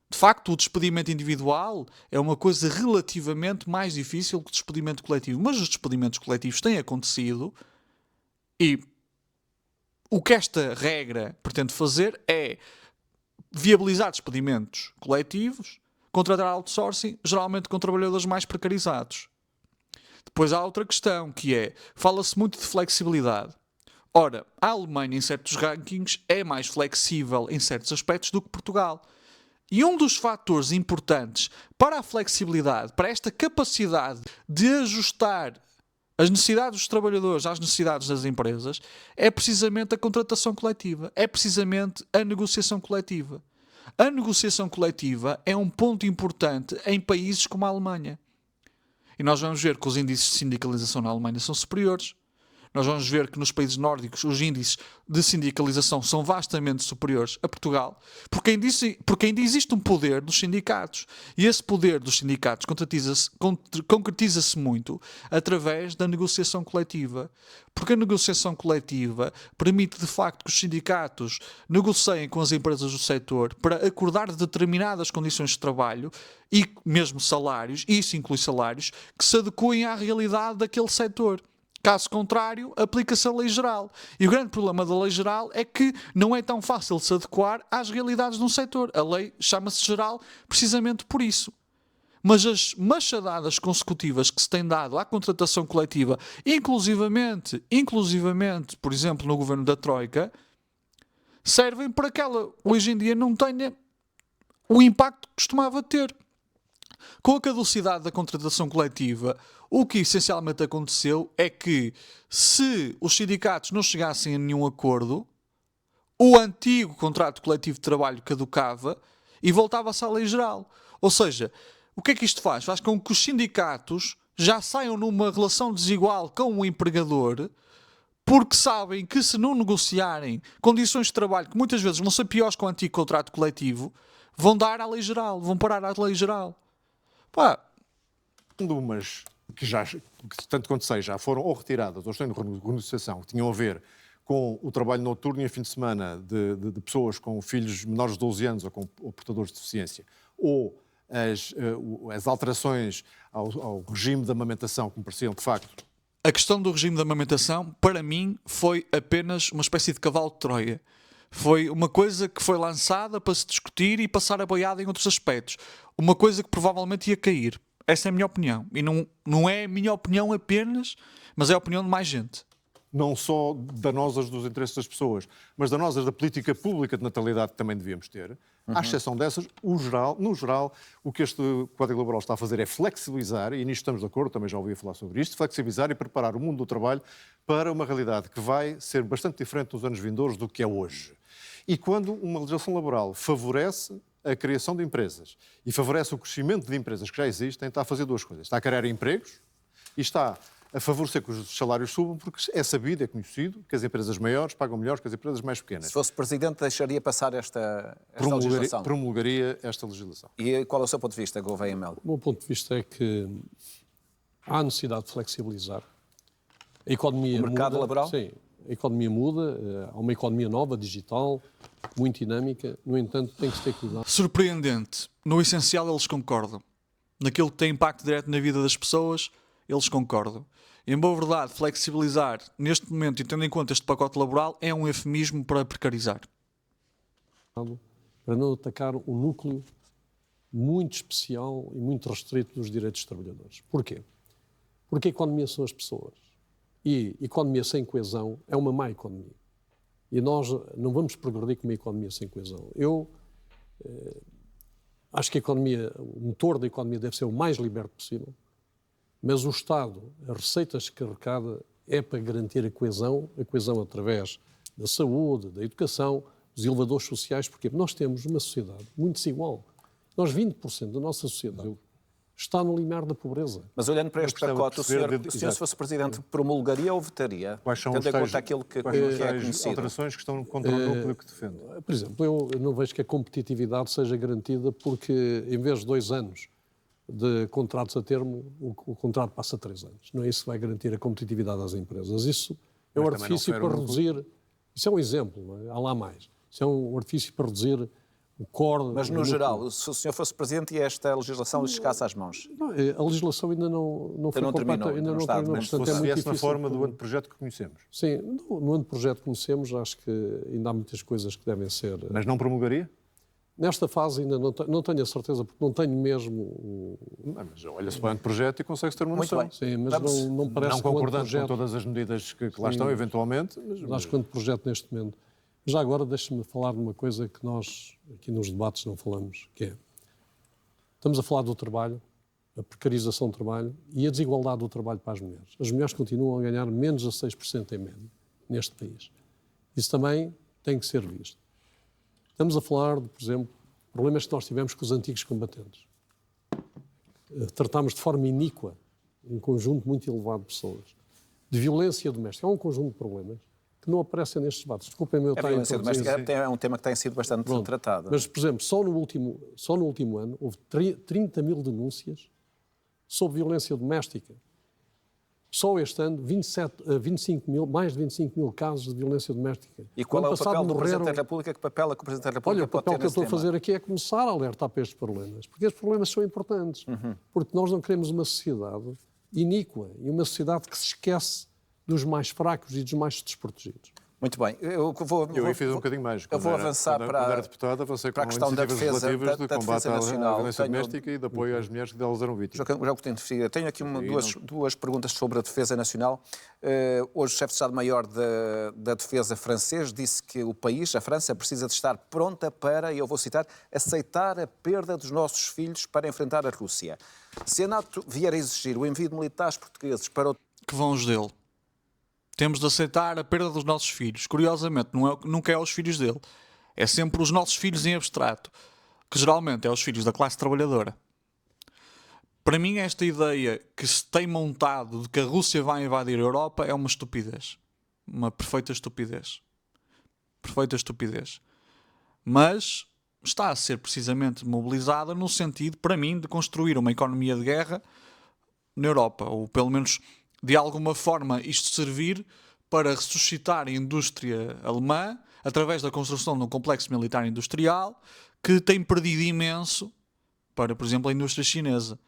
Speaker 1: De facto, o despedimento individual é uma coisa relativamente mais difícil que o despedimento coletivo. Mas os despedimentos coletivos têm acontecido e o que esta regra pretende fazer é viabilizar despedimentos coletivos, contratar outsourcing, geralmente com trabalhadores mais precarizados. Depois há outra questão, que é, fala-se muito de flexibilidade. Ora, a Alemanha, em certos rankings, é mais flexível em certos aspectos do que Portugal. E um dos fatores importantes para a flexibilidade, para esta capacidade de ajustar as necessidades dos trabalhadores às necessidades das empresas, é precisamente a contratação coletiva, é precisamente a negociação coletiva. A negociação coletiva é um ponto importante em países como a Alemanha. E nós vamos ver que os índices de sindicalização na Alemanha são superiores. Nós vamos ver que nos países nórdicos os índices de sindicalização são vastamente superiores a Portugal, porque ainda existe um poder dos sindicatos. E esse poder dos sindicatos concretiza-se muito através da negociação coletiva. Porque a negociação coletiva permite, de facto, que os sindicatos negociem com as empresas do setor para acordar determinadas condições de trabalho e mesmo salários, e isso inclui salários, que se adequem à realidade daquele setor. Caso contrário, aplica-se a lei geral. E o grande problema da lei geral é que não é tão fácil de se adequar às realidades de um setor. A lei chama-se geral precisamente por isso. Mas as machadadas consecutivas que se têm dado à contratação coletiva, inclusivamente, por exemplo, no governo da Troika, servem para que ela, hoje em dia, não tenha o impacto que costumava ter. Com a caducidade da contratação coletiva, o que essencialmente aconteceu é que, se os sindicatos não chegassem a nenhum acordo, o antigo contrato coletivo de trabalho caducava e voltava-se à lei geral. Ou seja, o que é que isto faz? Faz com que os sindicatos já saiam numa relação desigual com o empregador, porque sabem que, se não negociarem condições de trabalho que muitas vezes vão ser piores que o antigo contrato coletivo, vão dar à lei geral, vão parar à lei geral. Pá.
Speaker 3: Umas que tanto quanto seja, já foram ou retiradas ou estão em renegociação, que tinham a ver com o trabalho noturno e a fim de semana de pessoas com filhos menores de 12 anos ou portadores de deficiência, ou as alterações ao regime de amamentação, que me pareciam, de facto.
Speaker 1: A questão do regime de amamentação, para mim, foi apenas uma espécie de cavalo de Troia. Foi uma coisa que foi lançada para se discutir e passar a boiada em outros aspectos. Uma coisa que provavelmente ia cair. Essa é a minha opinião. E não é a minha opinião apenas, mas é a opinião de mais gente.
Speaker 3: Não só danosas dos interesses das pessoas, mas danosas da política pública de natalidade que também devíamos ter. À exceção dessas, no geral, o que este Código Laboral está a fazer é flexibilizar, e nisto estamos de acordo, também já ouvi falar sobre isto, flexibilizar e preparar o mundo do trabalho para uma realidade que vai ser bastante diferente nos anos vindouros do que é hoje. E quando uma legislação laboral favorece a criação de empresas e favorece o crescimento de empresas que já existem, está a fazer duas coisas. Está a criar empregos e está a favorecer que os salários subam, porque é sabido, é conhecido, que as empresas maiores pagam melhor que as empresas mais pequenas.
Speaker 2: Se fosse Presidente, deixaria passar esta legislação?
Speaker 3: Promulgaria esta legislação.
Speaker 2: E qual é o seu ponto de vista, Gouveia Melo?
Speaker 4: O meu ponto de vista é que há necessidade de flexibilizar. A economia
Speaker 2: o mercado
Speaker 4: muda,
Speaker 2: laboral?
Speaker 4: Sim, a economia muda, há uma economia nova, digital, muito dinâmica, no entanto tem que se ter cuidado.
Speaker 1: Surpreendente. No essencial eles concordam. Naquilo que tem impacto direto na vida das pessoas, eles concordam. Em boa verdade, flexibilizar neste momento e tendo em conta este pacote laboral é um eufemismo para precarizar.
Speaker 4: para não atacar um núcleo muito especial e muito restrito dos direitos dos trabalhadores. Porquê? Porque a economia são as pessoas. E economia sem coesão é uma má economia. E nós não vamos progredir com uma economia sem coesão. Eu acho que o motor da economia deve ser o mais liberto possível, mas o Estado, as receitas que arrecada é para garantir a coesão através da saúde, da educação, dos elevadores sociais. Porquê? Porque nós temos uma sociedade muito desigual. Nós, 20% da nossa sociedade está no limiar da pobreza.
Speaker 2: Mas olhando para este pacote, o senhor, se fosse Presidente, promulgaria ou votaria?
Speaker 3: Quais são
Speaker 2: tendo em conta aquilo que é
Speaker 3: as
Speaker 2: conhecido?
Speaker 3: alterações que estão contra o núcleo que defende?
Speaker 4: Por exemplo, eu não vejo que a competitividade seja garantida porque, em vez de 2 anos de contratos a termo, o contrato passa a 3 anos. Não é isso que vai garantir a competitividade às empresas. Isso é um artifício para reduzir... Isso é um exemplo, não é? Há lá mais. Isso é um artifício para reduzir o core...
Speaker 2: Mas, no geral, se o senhor fosse Presidente e esta legislação lhe chegasse às mãos?
Speaker 4: A legislação ainda não foi completa.
Speaker 2: Ainda não está.
Speaker 4: Portanto, é muito difícil.
Speaker 3: Na forma do anteprojeto que conhecemos.
Speaker 4: Sim, no anteprojeto que conhecemos, acho que ainda há muitas coisas que devem ser...
Speaker 3: Mas não promulgaria?
Speaker 4: Nesta fase ainda não tenho a certeza, porque não tenho mesmo...
Speaker 3: Mas olha-se para o anteprojeto e consegue-se ter uma
Speaker 2: Muito
Speaker 3: noção.
Speaker 2: bem.
Speaker 4: Sim, mas não parece
Speaker 3: Não
Speaker 4: que o
Speaker 3: concordando
Speaker 4: anteprojeto...
Speaker 3: com todas as medidas que lá estão, eventualmente.
Speaker 4: Mas acho que o anteprojeto neste momento... Já agora deixe-me falar de uma coisa que nós aqui nos debates não falamos, que é... Estamos a falar do trabalho, a precarização do trabalho e a desigualdade do trabalho para as mulheres. As mulheres continuam a ganhar menos de 6% em média neste país. Isso também tem que ser visto. Estamos a falar de, por exemplo, problemas que nós tivemos com os antigos combatentes. Tratámos de forma iníqua um conjunto muito elevado de pessoas. De violência doméstica. Há um conjunto de problemas que não aparecem nestes debates. Desculpem-me eu
Speaker 2: A violência doméstica é um tema que tem sido bastante tratado.
Speaker 4: Mas, por exemplo, só no último ano houve 30 mil denúncias sobre violência doméstica. Só este ano, mais de 25 mil casos de violência doméstica.
Speaker 2: E qual é o papel do Presidente da República? Que papel é que o Presidente da República
Speaker 4: Olha, o
Speaker 2: pode
Speaker 4: papel
Speaker 2: ter
Speaker 4: que eu
Speaker 2: nesse
Speaker 4: estou a
Speaker 2: tema?
Speaker 4: fazer aqui é começar a alertar para estes problemas. Porque estes problemas são importantes. Porque nós não queremos uma sociedade iníqua e uma sociedade que se esquece dos mais fracos e dos mais desprotegidos.
Speaker 2: Muito bem. Eu
Speaker 3: fiz um bocadinho mais.
Speaker 2: Eu vou avançar
Speaker 3: quando era deputado, avancei com
Speaker 2: a questão da
Speaker 3: iniciativas
Speaker 2: defesa,
Speaker 3: relativas de combate à
Speaker 2: nacional.
Speaker 3: violência doméstica e de apoio às mulheres que delas eram vítimas.
Speaker 2: Tenho aqui duas perguntas sobre a defesa nacional. Hoje o chefe de Estado-Maior da Defesa francês disse que o país, a França, precisa de estar pronta para, e eu vou citar, aceitar a perda dos nossos filhos para enfrentar a Rússia. Se a NATO vier a exigir o envio de militares portugueses para o...
Speaker 1: Que vão os dele. Temos de aceitar a perda dos nossos filhos. Curiosamente, nunca é os filhos dele. É sempre os nossos filhos em abstrato, que geralmente é os filhos da classe trabalhadora. Para mim, esta ideia que se tem montado de que a Rússia vai invadir a Europa é uma estupidez. Uma perfeita estupidez. Perfeita estupidez. Mas está a ser precisamente mobilizada no sentido, para mim, de construir uma economia de guerra na Europa. Ou pelo menos, de alguma forma, isto servir para ressuscitar a indústria alemã através da construção de um complexo militar industrial que tem perdido imenso para, por exemplo, a indústria chinesa.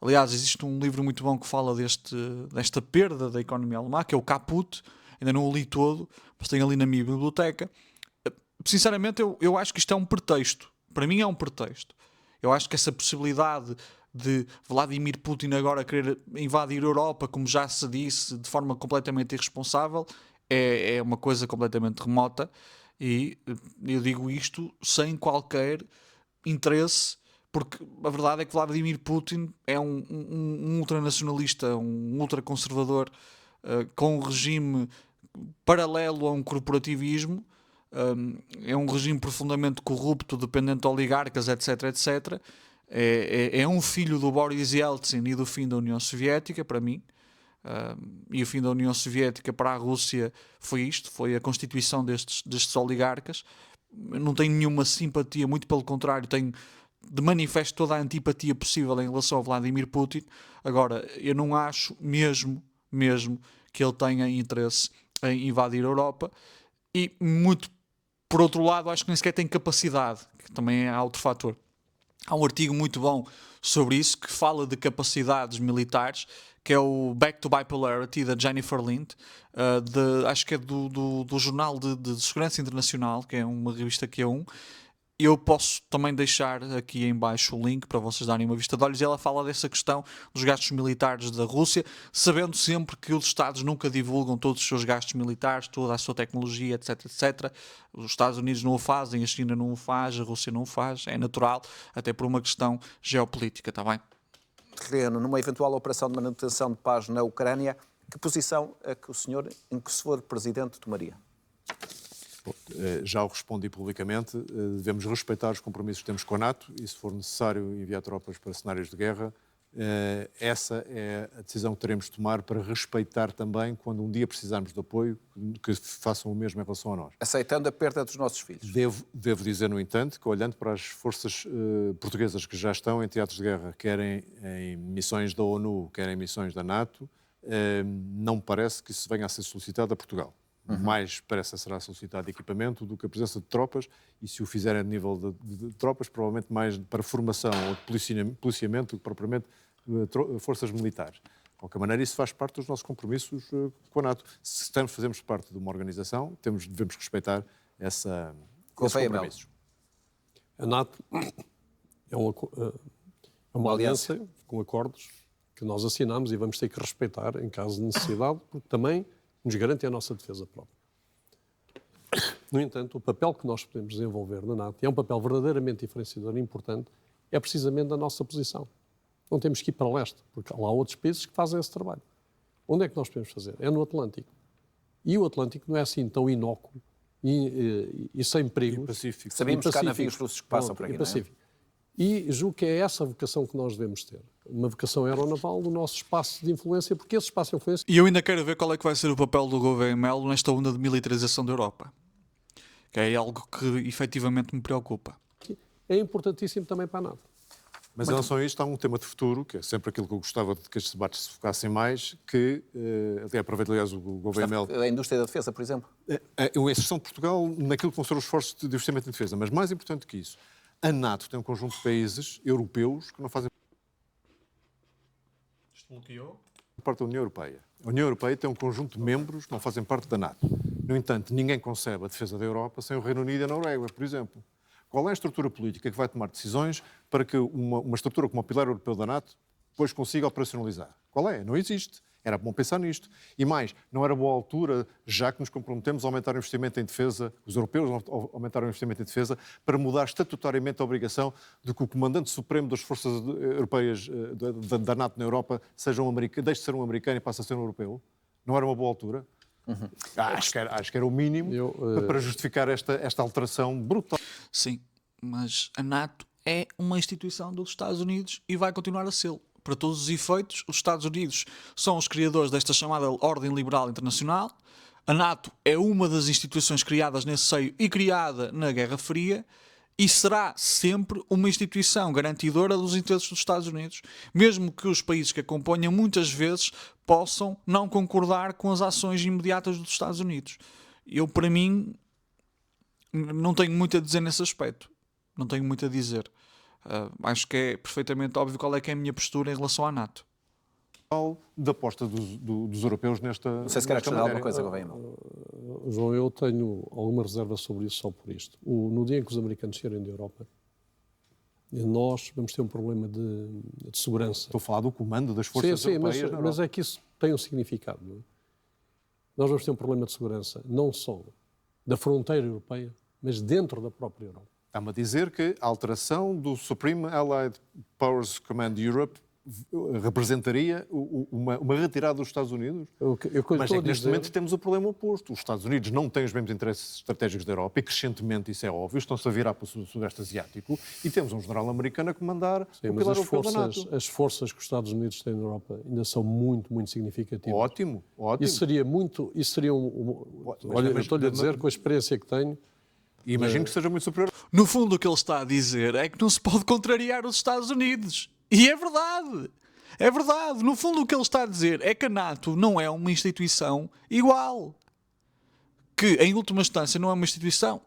Speaker 1: Aliás, existe um livro muito bom que fala desta perda da economia alemã, que é o Caput. Ainda não o li todo, mas tenho ali na minha biblioteca. Sinceramente, eu acho que isto é um pretexto. Para mim é um pretexto. Eu acho que essa possibilidade de Vladimir Putin agora querer invadir a Europa, como já se disse, de forma completamente irresponsável, é uma coisa completamente remota. E eu digo isto sem qualquer interesse, porque a verdade é que Vladimir Putin é um ultranacionalista, um ultraconservador, com um regime paralelo a um corporativismo. É um regime profundamente corrupto, dependente de oligarcas, etc, etc. É um filho do Boris Yeltsin e do fim da União Soviética, para mim. E o fim da União Soviética para a Rússia foi isto, foi a constituição destes oligarcas. Eu não tenho nenhuma simpatia, muito pelo contrário, tenho de manifesto toda a antipatia possível em relação a Vladimir Putin. Agora, eu não acho mesmo que ele tenha interesse em invadir a Europa, e muito por outro lado, acho que nem sequer tem capacidade, que também é outro fator. Há um artigo muito bom sobre isso, que fala de capacidades militares que é o Back to Bipolarity, da Jennifer Lind, acho que é do Jornal de Segurança Internacional, que é uma revista que é Eu posso também deixar aqui em baixo o link para vocês darem uma vista de olhos. E ela fala dessa questão dos gastos militares da Rússia, sabendo sempre que os Estados nunca divulgam todos os seus gastos militares, toda a sua tecnologia, etc, etc. Os Estados Unidos não o fazem, a China não o faz, a Rússia não o faz. É natural, até por uma questão geopolítica, está bem?
Speaker 2: Terreno, numa eventual operação de manutenção de paz na Ucrânia, que posição é que o senhor, em que se for presidente, tomaria?
Speaker 3: Já o respondi publicamente, devemos respeitar os compromissos que temos com a NATO e, se for necessário, enviar tropas para cenários de guerra. Essa é a decisão que teremos de tomar para respeitar também, quando um dia precisarmos de apoio, que façam o mesmo em relação a nós.
Speaker 2: Aceitando a perda dos nossos filhos.
Speaker 3: Devo dizer, no entanto, que olhando para as forças portuguesas que já estão em teatros de guerra, querem em missões da ONU, querem em missões da NATO, não me parece que isso venha a ser solicitado a Portugal. Mais parece será solicitado equipamento do que a presença de tropas, e se o fizerem a nível de tropas, provavelmente mais para formação ou de policiamento do que propriamente forças militares. De qualquer maneira, isso faz parte dos nossos compromissos com a NATO. Se fazemos parte de uma organização, devemos respeitar esses compromissos.
Speaker 4: A NATO é uma aliança com acordos que nós assinamos e vamos ter que respeitar em caso de necessidade, porque também nos garante a nossa defesa própria. No entanto, o papel que nós podemos desenvolver na NATO, e é um papel verdadeiramente diferenciador e importante, é precisamente a nossa posição. Não temos que ir para leste, porque há lá outros países que fazem esse trabalho. Onde é que nós podemos fazer? É no Atlântico. E o Atlântico não é assim tão inócuo e sem perigos.
Speaker 3: E Pacífico.
Speaker 2: Sabemos que há navios russos que passam por aqui, não é?
Speaker 4: E julgo que é essa a vocação que nós devemos ter. Uma vocação aeronaval do nosso espaço de influência, porque esse espaço de influência...
Speaker 1: E eu ainda quero ver qual é que vai ser o papel do Gouveia Melo nesta onda de militarização da Europa. Que é algo que efetivamente me preocupa.
Speaker 4: É importantíssimo também para a NATO.
Speaker 3: Mas em relação a isto, há um tema de futuro, que é sempre aquilo que eu gostava de que estes debates se focassem mais, que, até aproveito, aliás, o Gouveia Melo...
Speaker 2: A indústria da defesa, por exemplo?
Speaker 3: A exceção de Portugal naquilo que vão ser os esforços de investimento em defesa. Mas mais importante que isso, a NATO tem um conjunto de países europeus que não fazem parte da União Europeia. A União Europeia tem um conjunto de membros que não fazem parte da NATO. No entanto, ninguém concebe a defesa da Europa sem o Reino Unido e a Noruega, por exemplo. Qual é a estrutura política que vai tomar decisões para que uma estrutura como o Pilar Europeu da NATO depois consiga operacionalizar? Qual é? Não existe. Era bom pensar nisto. E mais, não era boa altura, já que nos comprometemos a aumentar o investimento em defesa, os europeus aumentaram o investimento em defesa, para mudar estatutariamente a obrigação de que o comandante supremo das forças europeias da NATO na Europa deixe de ser um americano e passe a ser um europeu? Não era uma boa altura? Acho que era o mínimo para justificar esta alteração brutal.
Speaker 1: Sim, mas a NATO é uma instituição dos Estados Unidos e vai continuar a ser. Para todos os efeitos, os Estados Unidos são os criadores desta chamada Ordem Liberal Internacional. A NATO é uma das instituições criadas nesse seio e criada na Guerra Fria e será sempre uma instituição garantidora dos interesses dos Estados Unidos, mesmo que os países que a componham muitas vezes possam não concordar com as ações imediatas dos Estados Unidos. Eu, para mim, não tenho muito a dizer nesse aspecto. Não tenho muito a dizer. Acho que é perfeitamente óbvio qual é que é a minha postura em relação à NATO.
Speaker 3: Da aposta dos europeus nesta...
Speaker 2: Não sei se quer acrescentar alguma coisa, Gouveia.
Speaker 4: João, eu tenho alguma reserva sobre isso só por isto. No dia em que os americanos saírem da Europa, nós vamos ter um problema de segurança.
Speaker 3: Estou a falar do comando das forças europeias.
Speaker 4: Mas é que isso tem um significado. Não é? Nós vamos ter um problema de segurança, não só da fronteira europeia, mas dentro da própria Europa.
Speaker 3: Está-me a dizer que a alteração do Supreme Allied Powers Command Europe representaria uma retirada dos Estados Unidos? Mas é que neste momento temos o problema oposto. Os Estados Unidos não têm os mesmos interesses estratégicos da Europa e, crescentemente, isso é óbvio, estão-se a virar para o Sudeste Asiático e temos um general americano a comandar o Pilar Europeu da NATO.
Speaker 4: As forças que os Estados Unidos têm na Europa ainda são muito, muito significativas.
Speaker 3: Ótimo.
Speaker 4: Isso seria olha, eu estou-lhe a dizer, com a experiência que tenho,
Speaker 3: e imagino que seja muito superior.
Speaker 1: No fundo, o que ele está a dizer é que não se pode contrariar os Estados Unidos. E é verdade. É verdade. No fundo, o que ele está a dizer é que a NATO não é uma instituição igual. Que, em última instância, não é uma instituição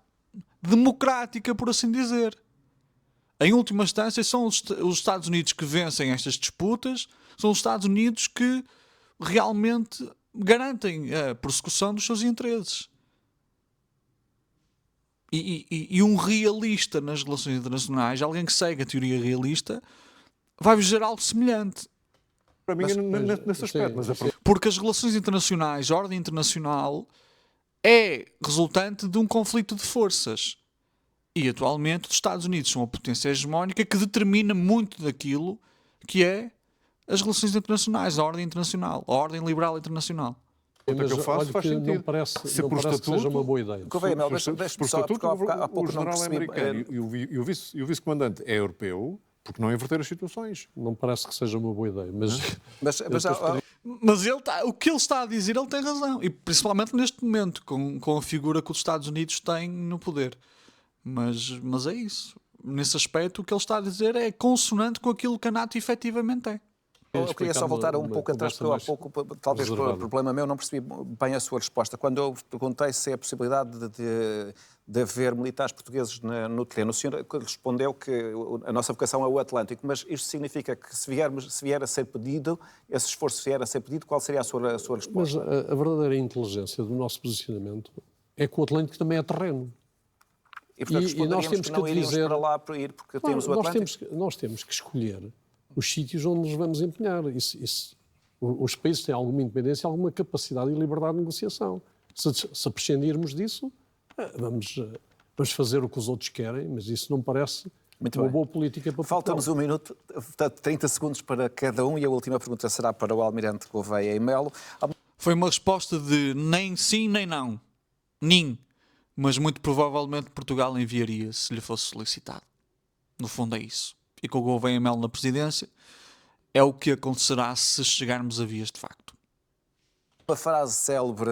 Speaker 1: democrática, por assim dizer. Em última instância, são os Estados Unidos que vencem estas disputas, são os Estados Unidos que realmente garantem a prossecução dos seus interesses. E um realista nas relações internacionais, alguém que segue a teoria realista, vai dizer algo semelhante.
Speaker 3: Para mim, nesse aspecto. Mas
Speaker 1: Porque as relações internacionais, a ordem internacional, é resultante de um conflito de forças. E atualmente os Estados Unidos são a potência hegemónica que determina muito daquilo que é as relações internacionais, a ordem internacional, a ordem liberal internacional.
Speaker 3: o que eu faço faz sentido.
Speaker 4: Não parece,
Speaker 3: Se
Speaker 4: não
Speaker 3: por
Speaker 4: parece que seja
Speaker 3: estatuto-
Speaker 4: uma boa ideia.
Speaker 2: Gouveia Mel,
Speaker 3: Por
Speaker 2: deixe-me só, porque
Speaker 3: estatuto,
Speaker 2: há pouco
Speaker 3: o
Speaker 2: não
Speaker 3: general é
Speaker 2: percebi.
Speaker 3: americano e o vice-comandante é europeu, porque não inverter as situações.
Speaker 4: Não parece que seja uma boa ideia, mas
Speaker 1: Mas o que ele está a dizer, ele tem razão. E principalmente neste momento, com a figura que os Estados Unidos têm no poder. Mas é isso. Nesse aspecto, o que ele está a dizer é consonante com aquilo que a NATO efetivamente é.
Speaker 2: Eu queria só voltar um
Speaker 4: uma
Speaker 2: pouco atrás, porque eu há
Speaker 4: conversa mais
Speaker 2: pouco, talvez por
Speaker 4: reservada.
Speaker 2: problema meu, não percebi bem a sua resposta. Quando eu perguntei se é a possibilidade de haver militares portugueses no terreno, o senhor respondeu que a nossa vocação é o Atlântico, mas isto significa que se vier a ser pedido, esse esforço vier a ser pedido, qual seria a sua
Speaker 4: Mas
Speaker 2: resposta?
Speaker 4: a verdadeira inteligência do nosso posicionamento é que o Atlântico também é terreno.
Speaker 2: E, portanto,
Speaker 4: nós
Speaker 2: responderíamos
Speaker 4: temos
Speaker 2: que não
Speaker 4: que
Speaker 2: iríamos
Speaker 4: dizer-
Speaker 2: para lá para ir, porque temos o Atlântico.
Speaker 4: Nós temos que escolher os sítios onde nos vamos empenhar. Os países têm alguma independência, alguma capacidade e liberdade de negociação. Se prescindirmos disso, vamos fazer o que os outros querem, mas isso não parece
Speaker 2: Muito
Speaker 4: uma
Speaker 2: bem.
Speaker 4: boa política para
Speaker 2: Falta-nos
Speaker 4: Portugal.
Speaker 2: um minuto, portanto, 30 segundos para cada um, e a última pergunta será para o Almirante Gouveia e Melo.
Speaker 1: Foi uma resposta de nem sim nem não. Nem. Mas muito provavelmente Portugal enviaria se lhe fosse solicitado. No fundo é isso. E com o Gouveia Melo na presidência, é o que acontecerá se chegarmos a vias de facto.
Speaker 2: Uma frase célebre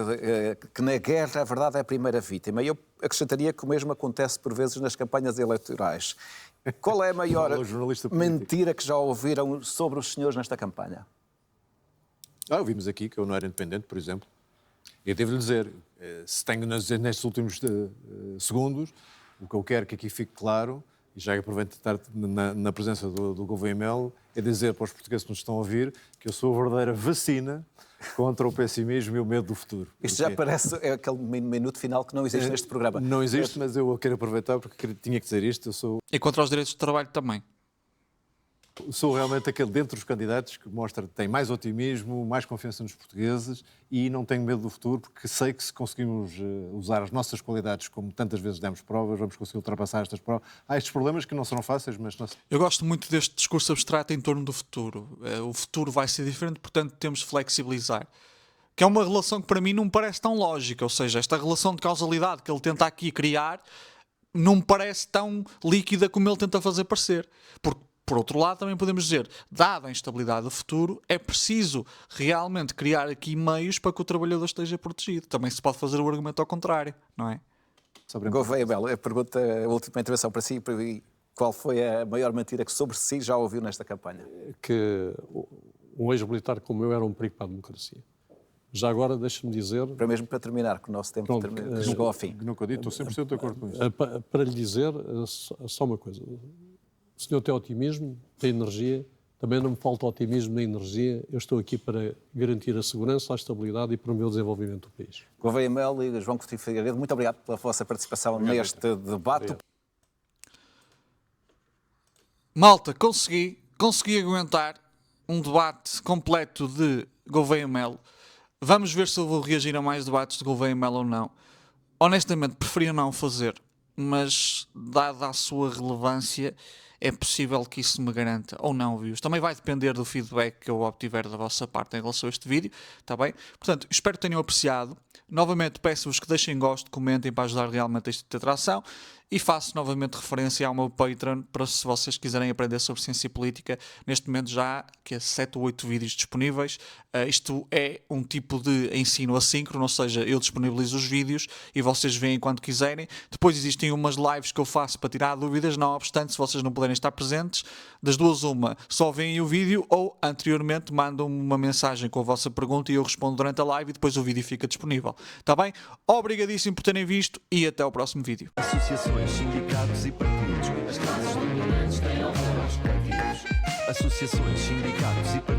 Speaker 2: que na guerra a verdade é a primeira vítima. E eu acrescentaria que o mesmo acontece por vezes nas campanhas eleitorais. Qual é a maior
Speaker 3: Fala o jornalista político.
Speaker 2: mentira que já ouviram sobre os senhores nesta campanha?
Speaker 3: Ouvimos aqui que eu não era independente, por exemplo. Eu devo-lhe dizer, se tenho nestes últimos segundos, o que eu quero que aqui fique claro, e já aproveito de estar na presença do Gouveia Melo, é dizer para os portugueses que nos estão a ouvir que eu sou a verdadeira vacina contra o pessimismo e o medo do futuro.
Speaker 2: Isto já parece aquele minuto final que não existe neste programa.
Speaker 3: Não existe, mas eu quero aproveitar porque tinha que dizer isto. Eu
Speaker 1: E contra os direitos de trabalho também.
Speaker 3: sou realmente aquele dentre os candidatos que mostra que tem mais otimismo, mais confiança nos portugueses e não tenho medo do futuro porque sei que se conseguimos usar as nossas qualidades como tantas vezes demos provas, vamos conseguir ultrapassar estas provas. Há estes problemas que não serão fáceis, mas nós...
Speaker 1: Eu gosto muito deste discurso abstrato em torno do futuro. O futuro vai ser diferente, portanto temos de flexibilizar. Que é uma relação que para mim não me parece tão lógica. Ou seja, esta relação de causalidade que ele tenta aqui criar não me parece tão líquida como ele tenta fazer parecer. Porque, por outro lado, também podemos dizer, dada a instabilidade do futuro, é preciso realmente criar aqui meios para que o trabalhador esteja protegido. Também se pode fazer o argumento ao contrário, não é?
Speaker 2: Gouveia Melo, a última intervenção para si. Qual foi a maior mentira que sobre si já ouviu nesta campanha?
Speaker 4: Que um ex-militar como eu era um perigo para a democracia. Já agora, deixe-me dizer,
Speaker 2: Mesmo para terminar, que o nosso tempo chegou ao fim.
Speaker 3: Nunca dito, estou 100% de acordo com isso.
Speaker 4: para lhe dizer só uma coisa. O senhor tem otimismo, tem energia, também não me falta otimismo nem energia. Eu estou aqui para garantir a segurança, a estabilidade e promover o desenvolvimento do país.
Speaker 2: Gouveia Melo e João Coutinho Figueiredo, muito obrigado pela vossa participação neste debate.
Speaker 4: Obrigado.
Speaker 1: Malta, consegui aguentar um debate completo de Gouveia Melo. Vamos ver se eu vou reagir a mais debates de Gouveia Melo ou não. Honestamente, preferia não fazer, mas dada a sua relevância, é possível que isso me garanta ou não views. Também vai depender do feedback que eu obtiver da vossa parte em relação a este vídeo, está bem? Portanto, espero que tenham apreciado. Novamente peço-vos que deixem gosto, comentem para ajudar realmente a esta interação e faço novamente referência ao meu Patreon para se vocês quiserem aprender sobre ciência e política. Neste momento já há 7 ou 8 vídeos disponíveis. Isto é um tipo de ensino assíncrono, ou seja, eu disponibilizo os vídeos e vocês veem quando quiserem. Depois existem umas lives que eu faço para tirar dúvidas, não obstante, se vocês não puderem estar presentes, das duas uma, só veem o vídeo ou anteriormente mandam-me uma mensagem com a vossa pergunta e eu respondo durante a live e depois o vídeo fica disponível. Está bem? Obrigadíssimo por terem visto e até ao próximo vídeo.
Speaker 5: Associações, sindicatos e partidos, as classes dominantes associações, sindicatos e partidos